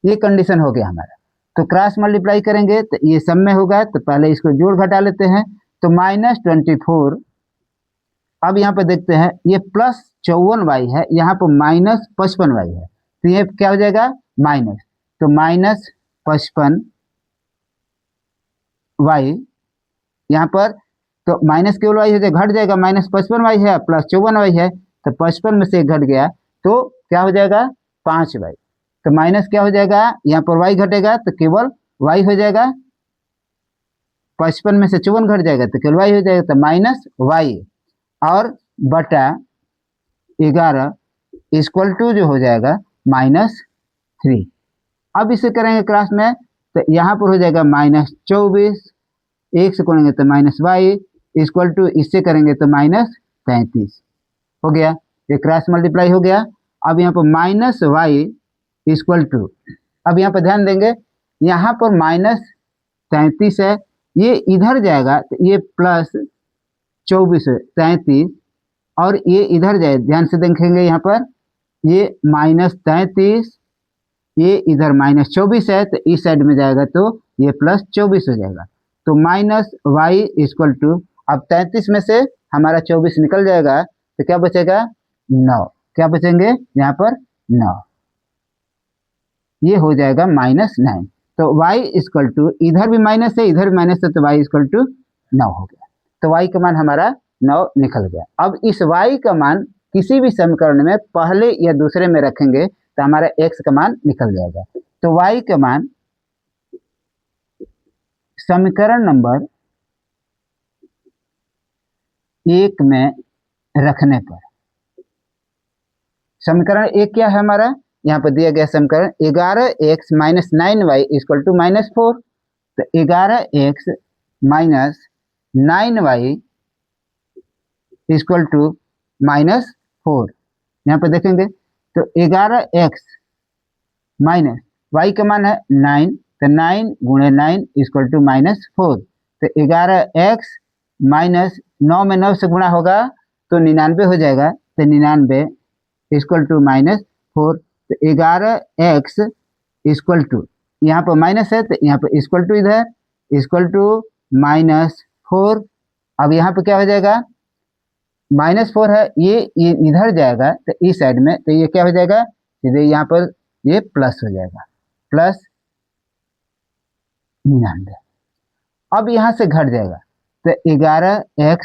ये कंडीशन हो गया हमारा, तो क्रॉस मल्टीप्लाई करेंगे तो ये सब में होगा, तो पहले इसको जोड़ घटा लेते हैं, तो -24 अब यहाँ पर देखते हैं ये +54y है, यहाँ पर -55y है, तो ये क्या हो जाएगा माइनस, तो -55y यहाँ पर, तो माइनस केवल y हो जाएगा, घट जाएगा, -55y है +54y है, तो 55 में से घट गया तो क्या हो जाएगा 5y, तो माइनस क्या हो जाएगा, यहाँ पर y घटेगा तो केवल y हो जाएगा, 55 में से 54 घट जाएगा तो केवल y हो जाएगा, तो -y और बटा 11 इक्वल टू जो हो जाएगा -3। अब इसे करेंगे क्लास में, तो यहाँ पर हो जाएगा -24, एक से करेंगे तो -y इक्वल टू, इससे करेंगे तो -33 हो गया, ये क्रॉस मल्टीप्लाई हो गया। अब यहाँ पर -y इक्वल टू, अब यहाँ पर ध्यान देंगे, यहाँ पर -33 है, ये इधर जाएगा तो ये +24 33, और ये इधर जाए, ध्यान से देखेंगे यहाँ पर ये -33, ये इधर -24 है, तो इस साइड में जाएगा तो ये +24 हो जाएगा, तो -y इक्वल टू, अब 33 में से हमारा 24 निकल जाएगा तो क्या बचेगा 9, क्या बचेंगे यहाँ पर 9, ये हो जाएगा -9, तो y इक्वल टू, इधर भी माइनस है इधर भी माइनस है, तो y इक्वल टू 9 हो गया, तो y का मान हमारा 9 निकल गया। अब इस y का मान किसी भी समीकरण में पहले या दूसरे में रखेंगे तो हमारा x का मान निकल जाएगा, तो y का मान समीकरण नंबर 1 में रखने पर, समीकरण 1 क्या है हमारा, यहाँ पर दिया गया समीकरण 11x - 9y इक्वल टू -4, तो 11x - 9y इक्वल टू -4, यहाँ पर देखेंगे तो 11x माइनस y का मान है 9, तो 9 × 9 इक्वल टू -4, तो 11x माइनस 9 में 9 से गुणा होगा तो 99 हो जाएगा, तो 99 इक्वल टू -4, तो 11x इक्वल टू, यहाँ पर माइनस है तो यहाँ पर इक्वल टू इधर इक्वल टू -4, अब यहाँ पर क्या हो जाएगा -4 है, ये इधर जाएगा तो इस साइड में, तो ये क्या हो जाएगा सीधे यहाँ पर ये प्लस हो जाएगा, +99, अब यहाँ से घट जाएगा तो 11x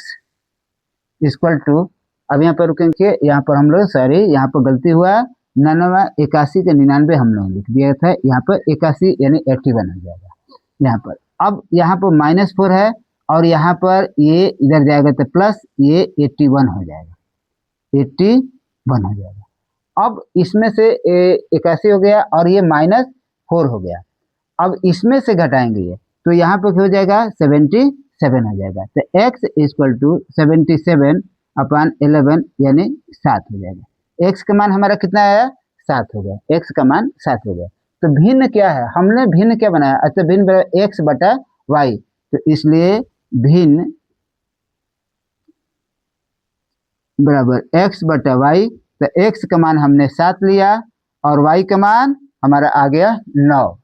इक्वल टू, अब यहाँ पर रुकेंगे, यहाँ पर हम लोग सॉरी यहाँ पर गलती हुआ, 81 के 99 हम लोग लिख दिया था, यहाँ पर 81 यानी 81 हो जाएगा यहाँ पर। अब यहाँ पर -4 है और यहाँ पर ये इधर जाएगा तो प्लस, ये 81 हो जाएगा, 81 हो जाएगा। अब इसमें से 81 हो गया और ये -4 हो गया, अब इसमें से घटाएंगे ये, तो यहाँ पर हो जाएगा 77 हो जाएगा, तो x इक्वल टू 77/11 यानी 7 हो जाएगा। x का मान हमारा कितना आया 7 हो गया, x का मान 7 हो गया। तो भिन्न क्या है, हमने भिन्न क्या बनाया, अच्छा भिन्न बराबर x बटा y, तो इसलिए भिन्न बराबर x बटा y, तो x का मान हमने 7 लिया और y का मान हमारा आ गया 9,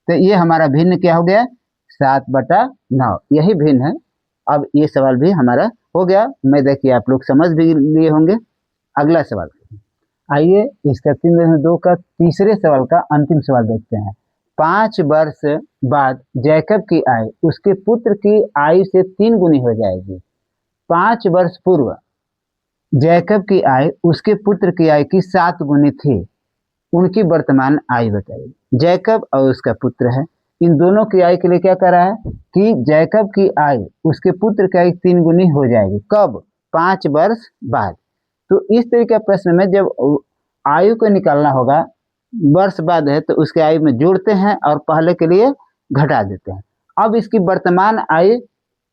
तो ये हमारा भिन्न क्या हो गया 7/9, यही भिन्न है। अब ये सवाल भी हमारा हो गया, मैं देखिए आप लोग समझ भी लिए होंगे। अगला सवाल आइए, इसका 3.2 का तीसरे सवाल का अंतिम सवाल देखते हैं। 5 वर्ष बाद जैकब की आय उसके पुत्र की आयु से 3 गुनी हो जाएगी। 5 वर्ष पूर्व जैकब की आय उसके पुत्र की आय की 7 गुनी थी, उनकी वर्तमान आयु बताइए। जैकब और उसका पुत्र है, इन दोनों की आय के लिए क्या कर रहा है कि जैकब की आय उसके पुत्र की आय 3 गुनी हो जाएगी, कब 5 वर्ष बाद। तो इस तरीके का प्रश्न में जब आयु को निकालना होगा, वर्ष बाद है तो उसके आयु में जोड़ते हैं और पहले के लिए घटा देते हैं। अब इसकी वर्तमान आयु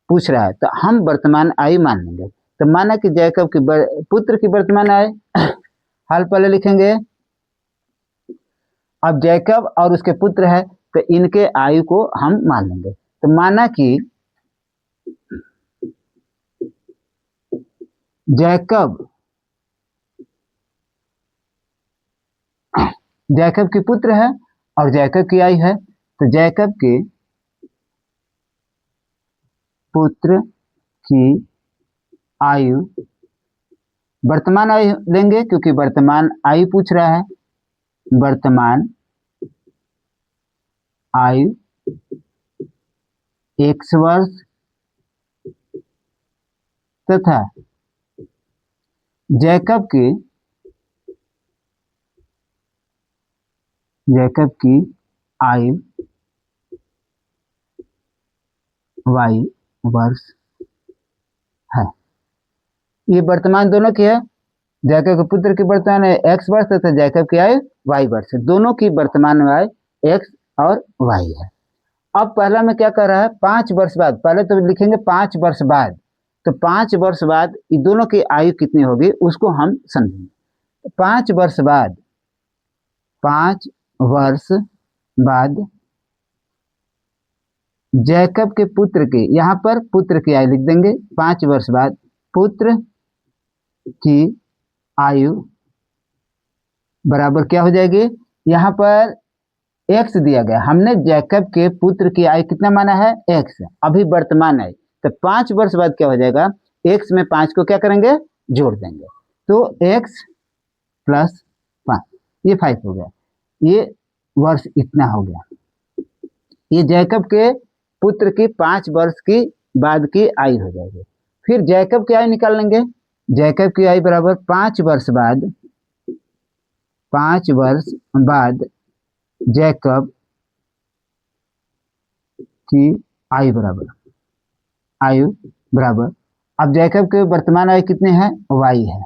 पूछ रहा है तो हम वर्तमान आयु मान लेंगे, तो माना कि जैकब की पुत्र की वर्तमान आयु हाल पहले लिखेंगे। अब जैकब और उसके पुत्र है तो इनके आयु को हम मान लेंगे, तो माना कि जैकब की पुत्र है और जैकब की आयु है, तो जैकब के पुत्र की आयु, वर्तमान आयु लेंगे क्योंकि वर्तमान आयु पूछ रहा है, वर्तमान आयु x वर्ष तथा जैकब की आयु y वर्ष है। ये वर्तमान दोनों की है, जैकब के पुत्र की वर्तमान है x वर्ष तथा जैकब की आयु y वर्ष है। दोनों की वर्तमान आयु x और y है। अब पहला में क्या कर रहा है, 5 वर्ष बाद, पहले तो लिखेंगे 5 वर्ष बाद, तो 5 वर्ष बाद ये दोनों की आयु कितनी होगी उसको हम समझेंगे। 5 वर्ष बाद, 5 वर्ष बाद जैकब के पुत्र की, यहाँ पर पुत्र की आयु लिख देंगे, 5 वर्ष बाद पुत्र की आयु बराबर क्या हो जाएगी, यहाँ पर x दिया गया, हमने जैकब के पुत्र की आयु कितना माना है x, अभी वर्तमान है, तो 5 वर्ष बाद क्या हो जाएगा, x में 5 को क्या करेंगे जोड़ देंगे, तो x प्लस 5 ये 5 हो गया, ये वर्ष इतना हो गया। ये जैकब के पुत्र की 5 वर्ष की बाद की आयु हो जाएगी। फिर जैकब की आयु निकाल लेंगे, जैकब की आयु बराबर 5 वर्ष बाद, 5 वर्ष बाद जैकब की आयु बराबर, अब जैकब के वर्तमान आयु कितने हैं y है,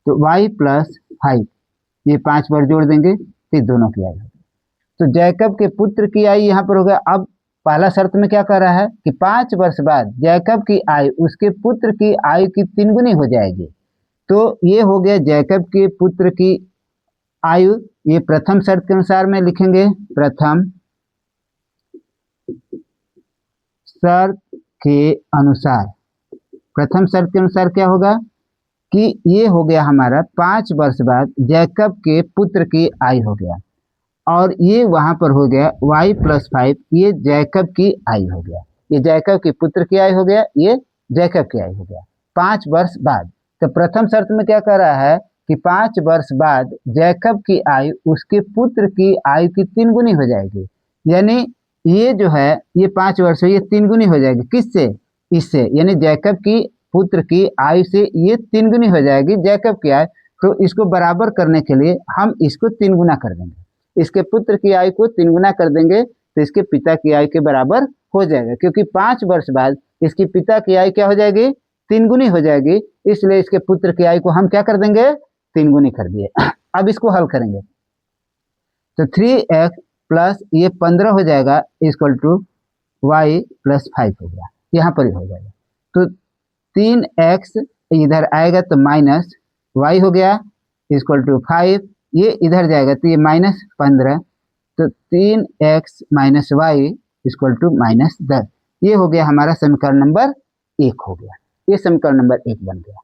तो y प्लस 5 ये 5 बार जोड़ देंगे तो दोनों की आयु, तो जैकब के पुत्र की आयु यहाँ पर होगा। अब पहला शर्त में क्या कह रहा है कि 5 वर्ष बाद जैकब की आयु उसके पुत्र की आयु की 3 गुनी हो जाएगी, तो ये हो गया जैकब के पुत्र की आयु। ये प्रथम शर्त के अनुसार में लिखेंगे, प्रथम शर्त के अनुसार, प्रथम शर्त के अनुसार क्या होगा कि ये हो गया हमारा 5 वर्ष बाद जैकब के पुत्र की आयु हो गया, और ये वहां पर हो गया y प्लस 5 ये जैकब की आयु हो गया, ये जैकब के पुत्र की आयु हो गया, ये जैकब की आयु हो गया 5 वर्ष बाद। तो प्रथम शर्त में क्या कह रहा है कि 5 वर्ष बाद जैकब की आयु उसके पुत्र की आयु की 3 गुनी हो जाएगी, यानी ये जो है ये 5 वर्ष ये 3 गुनी हो जाएगी, किससे, इससे, यानी जैकब की पुत्र की आयु से ये 3 गुनी हो जाएगी जैकब की आयु। तो इसको बराबर करने के लिए हम इसको 3 गुना कर देंगे, इसके पुत्र की आयु को 3 गुना कर देंगे तो इसके पिता की आयु के बराबर हो जाएगा, क्योंकि 5 वर्ष बाद इसकी पिता की आयु क्या हो जाएगी 3 गुनी हो जाएगी, इसलिए इसके पुत्र की आयु को हम क्या कर देंगे 3 गुनी कर दिए। अब इसको हल करेंगे तो 3x प्लस ये 15 हो जाएगा इक्वल टू y प्लस 5 हो गया, यहाँ पर ही हो जाएगा, तो 3x इधर आएगा तो माइनस y हो गया इक्वल टू 5, ये इधर जाएगा तो ये माइनस 15, तो 3x minus y equal to minus 10, ये हो गया हमारा समीकरण नंबर 1 हो गया, ये समीकरण नंबर 1 बन गया।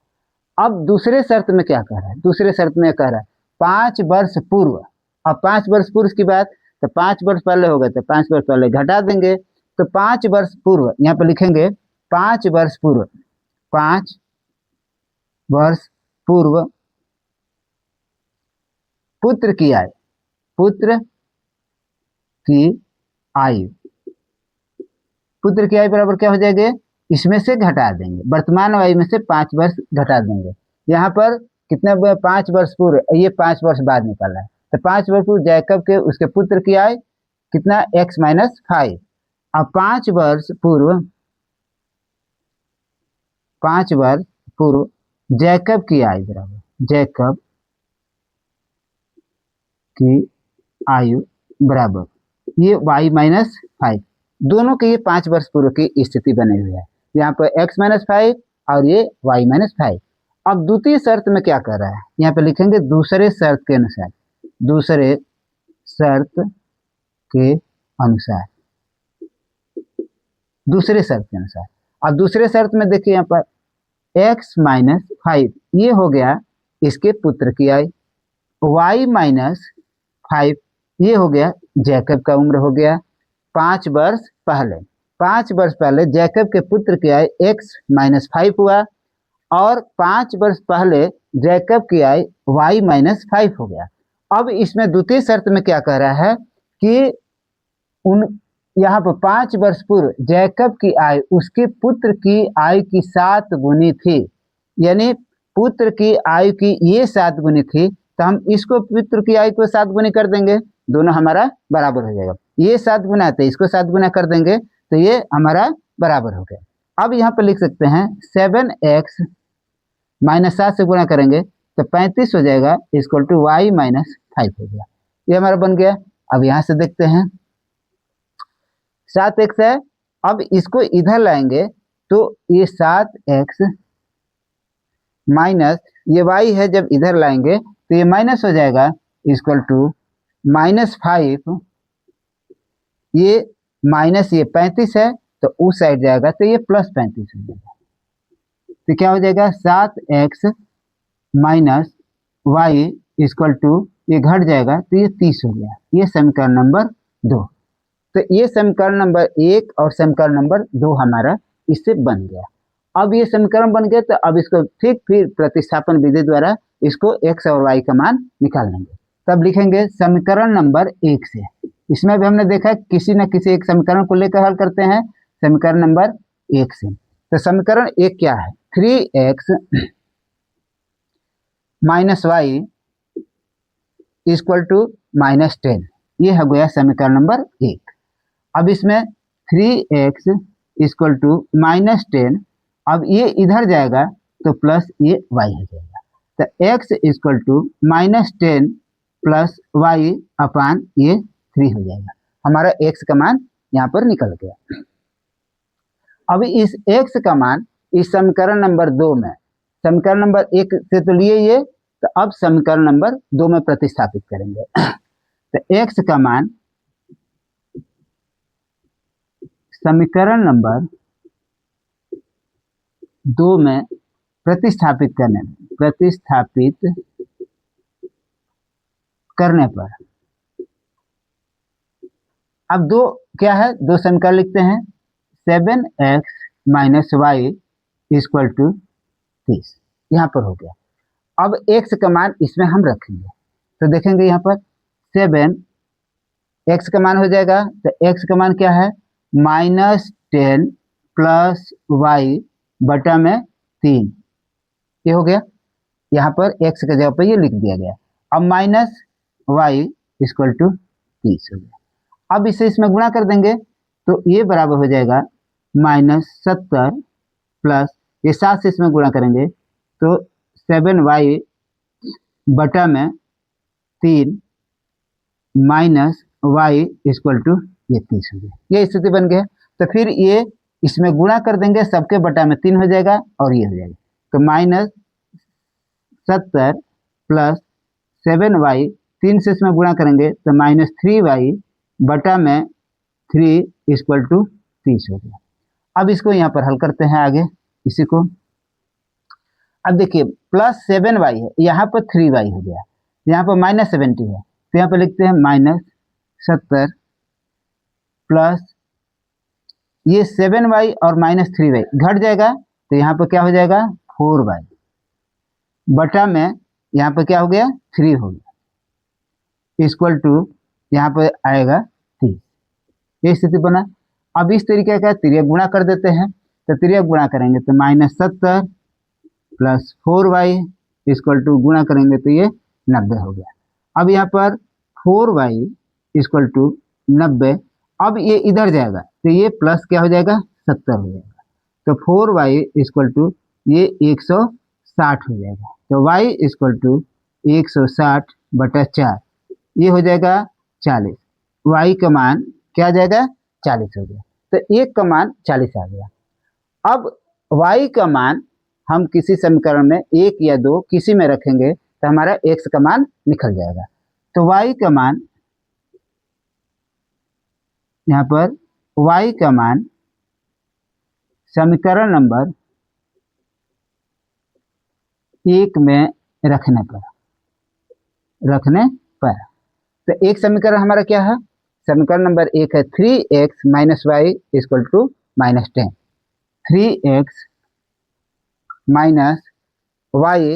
अब दूसरे शर्त में क्या कह रहा है, दूसरे शर्त में कह रहा है 5 वर्ष पूर्व, अब 5 वर्ष पूर्व की बात, तो 5 वर्ष पहले हो गए तो 5 वर्ष पहले घटा देंगे, तो 5 वर्ष पूर्व यहाँ पर लिखेंगे 5 वर्ष पूर्व, 5 वर्ष पूर्व पुत्र की आयु, पुत्र की आयु, पुत्र की आयु बराबर क्या हो जाएगी, इसमें से घटा देंगे, वर्तमान आयु में से 5 वर्ष घटा देंगे, यहाँ पर कितने 5 वर्ष पूर्व, ये 5 वर्ष बाद निकल रहा है, तो 5 वर्ष पूर्व जैकब के उसके पुत्र की आयु कितना x माइनस 5, अब 5 वर्ष पूर्व, 5 वर्ष पूर्व जैकब की आयु बराबर, जैकब की आयु बराबर ये y माइनस 5, दोनों के ये 5 वर्ष पूर्व की स्थिति बनी हुई है, यहाँ पर x माइनस 5 और ये y माइनस 5। अब द्वितीय शर्त में क्या कर रहा है, यहाँ पे लिखेंगे दूसरे शर्त के अनुसार, दूसरे शर्त के अनुसार, दूसरे शर्त के अनुसार। अब दूसरे शर्त में देखिए यहाँ पर x माइनस 5 ये हो गया इसके पुत्र की आयु, y माइनस 5 ये हो गया जैकब का उम्र हो गया 5 वर्ष पहले, 5 वर्ष पहले जैकब के पुत्र की आयु x माइनस 5 हुआ, और 5 वर्ष पहले जैकब की आयु y-5 हो गया। अब इसमें द्वितीय शर्त में क्या कह रहा है कि उन यहाँ पर 5 वर्ष पूर्व जैकब की आयु उसके पुत्र की आयु की 7 गुनी थी, यानी पुत्र की आयु की ये 7 गुनी थी, तो हम इसको पुत्र की आयु को 7 गुनी कर देंगे, दोनों हमारा बराबर हो जाएगा। ये 7 गुना तो इसको 7 गुना कर देंगे तो ये हमारा बराबर हो गया। अब यहाँ पर लिख सकते हैं 7x माइनस 7 से गुना करेंगे तो 35 हो जाएगा, इक्वल टू y-5 हो गया। ये हमारा बन गया। अब यहाँ से देखते हैं 7x है, अब इसको इधर लाएंगे तो ये 7x माइनस ये y है, जब इधर लाएंगे तो ये माइनस हो जाएगा, इक्वल टू -5, ये माइनस ये 35 है तो उस साइड जाएगा तो ये +35 हो जाएगा। तो क्या हो जाएगा 7x minus y equal to ये घट जाएगा तो ये 30 हो गया। ये समीकरण नंबर 2। तो ये समीकरण नंबर 1 और समीकरण नंबर 2 हमारा इससे बन गया। अब ये समीकरण बन गया तो अब इसको ठीक फिर प्रतिस्थापन विधि द्वारा इसको x और y का मान निकाल लेंगे। तब लिखेंगे समीकरण नंबर 1 से। इसमें भी हमने देखा किसी न किसी एक समीकरण को लेकर हल करते हैं, समीकरण नंबर 1 से। तो समीकरण 1 क्या है, 3x minus y equal to -10, ये हो गया समीकरण नंबर 1। अब इसमें 3x इक्वल टू -10, अब ये इधर जाएगा तो प्लस ये y हो जाएगा, तो x equal to -10 plus y upon ये 3 हो जाएगा। हमारा x का मान यहाँ पर निकल गया। अब इस x का मान इस समीकरण नंबर 2 में, समीकरण नंबर 1 से तो लिए ये, तो अब समीकरण नंबर 2 में प्रतिस्थापित करेंगे। तो x का मान समीकरण नंबर 2 में प्रतिस्थापित करने पर अब दो क्या है, दो समीकरण लिखते हैं, 7x minus y equal to 30, यहाँ पर हो गया। अब x का मान इसमें हम रखेंगे तो देखेंगे यहाँ पर 7 x का मान हो जाएगा, तो x का मान क्या है, -10 प्लस वाई बटा में 3, ये हो गया। यहाँ पर x के जगह पर ये लिख दिया गया। अब माइनस वाई इक्वल टू 30 हो गया। अब इसे इसमें गुणा कर देंगे तो ये बराबर हो जाएगा -70 प्लस ये 7 से इसमें गुणा करेंगे तो 7y बटा में 3 माइनस वाई इक्वल टू ये 30 हो गया। ये स्थिति बन गया। तो फिर ये इसमें गुणा कर देंगे, सबके बटा में 3 हो जाएगा और ये हो जाएगा, तो -70 प्लस 7y 3 से इसमें गुणा करेंगे तो -3y बटा में 3 इक्वल टू 30 हो गया। अब इसको यहाँ पर हल करते हैं आगे इसी को। अब देखिए +7y है, यहाँ पर 3y हो गया, यहाँ पर -70 है, तो यहाँ पर लिखते हैं -70 प्लस ये 7y और -3y घट जाएगा तो यहाँ पर क्या हो जाएगा 4y बटा में यहाँ पर क्या हो गया 3 हो गया, इक्वल टू यहाँ पर आएगा 30। ये स्थिति बना। अब इस तरीके का तिर्यक गुणा कर देते हैं, तो तिर्यक गुणा करेंगे तो -70 प्लस 4y इक्वल टू गुणा करेंगे तो ये 90 हो गया। अब यहाँ पर 4y इक्वल टू 90, अब ये इधर जाएगा तो ये प्लस क्या हो जाएगा 70 हो जाएगा, तो 4y इक्वल टू ये 160 हो जाएगा, तो y इक्वल टू 160 बटा 4, ये हो जाएगा 40। y का मान क्या आ जाएगा 40 हो गया, तो 1 का मान 40 आ गया। अब y का मान हम किसी समीकरण में 1 या 2 किसी में रखेंगे तो हमारा x का मान निकल जाएगा। तो y का मान यहाँ पर y का मान समीकरण नंबर 1 में रखने पर तो एक समीकरण हमारा क्या है, समीकरण नंबर 1 है 3x minus y equal to -10, 3x minus y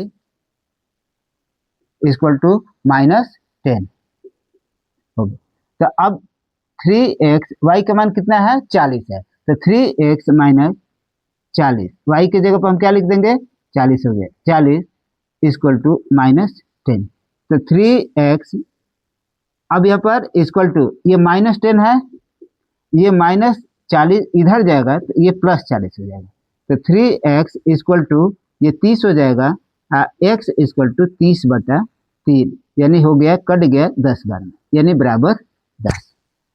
equal to -10 हो गया। तो अब 3x, वाई का मान कितना है 40 है, तो 3x माइनस 40, वाई की जगह पर हम क्या लिख देंगे 40 हो गया, 40 इक्वल टू -10। तो 3x अब यहाँ पर इक्वल टू ये -10 है, ये -40 इधर जाएगा तो ये +40 हो जाएगा, तो 3x इक्वल टू ये 30 हो जाएगा, x इक्वल टू 30/3, यानी हो गया कट गया 10 बार में, यानी बराबर 10।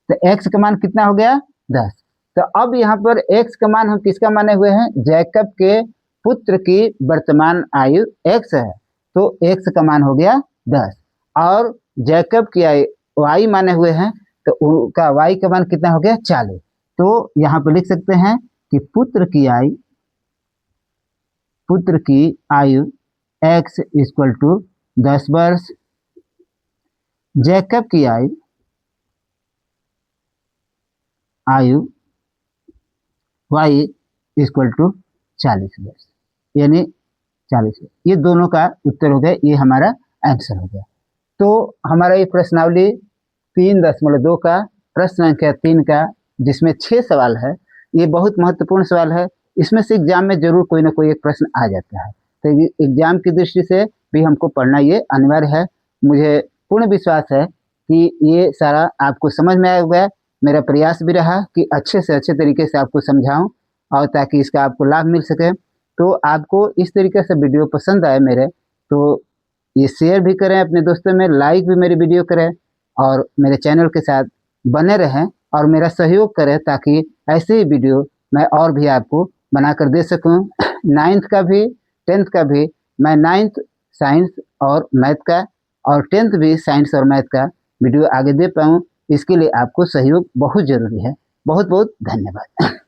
तो x का मान कितना हो गया 10। तो अब यहाँ पर x का मान हम किसका माने हुए हैं, जैकब के पुत्र की वर्तमान आयु x है, तो x का मान हो गया 10, और जैकब की आयु y माने हुए हैं, तो उनका y का मान कितना हो गया 40। तो यहाँ पर लिख सकते हैं कि पुत्र की आयु x इक्वल टू 10 वर्ष, जैकब की आयु y इक्वल टू 40 वर्ष, यानी 40। ये दोनों का उत्तर हो गया, ये हमारा आंसर हो गया। तो हमारा ये प्रश्नावली 3.2 का प्रश्न संख्या 3 का, जिसमें 6 सवाल है, ये बहुत महत्वपूर्ण सवाल है। इसमें से एग्जाम में जरूर कोई ना कोई एक प्रश्न आ जाता है, तो एग्जाम की दृष्टि से भी हमको पढ़ना ये अनिवार्य है। मुझे पूर्ण विश्वास है कि ये सारा आपको समझ में आएगा। मेरा प्रयास भी रहा कि अच्छे से अच्छे तरीके से आपको समझाऊं, और ताकि इसका आपको लाभ मिल सके। तो आपको इस तरीके से वीडियो पसंद आए मेरे, तो ये शेयर भी करें अपने दोस्तों में, लाइक भी मेरी वीडियो करें, और मेरे चैनल के साथ बने रहें और मेरा सहयोग करें, ताकि ऐसे ही वीडियो मैं और भी आपको बनाकर दे सकूं। 9th का भी 10th का भी मैं 9th साइंस और मैथ का, और 10th भी साइंस और मैथ का वीडियो आगे दे पाऊँ, इसके लिए आपको सहयोग बहुत ज़रूरी है। बहुत बहुत धन्यवाद।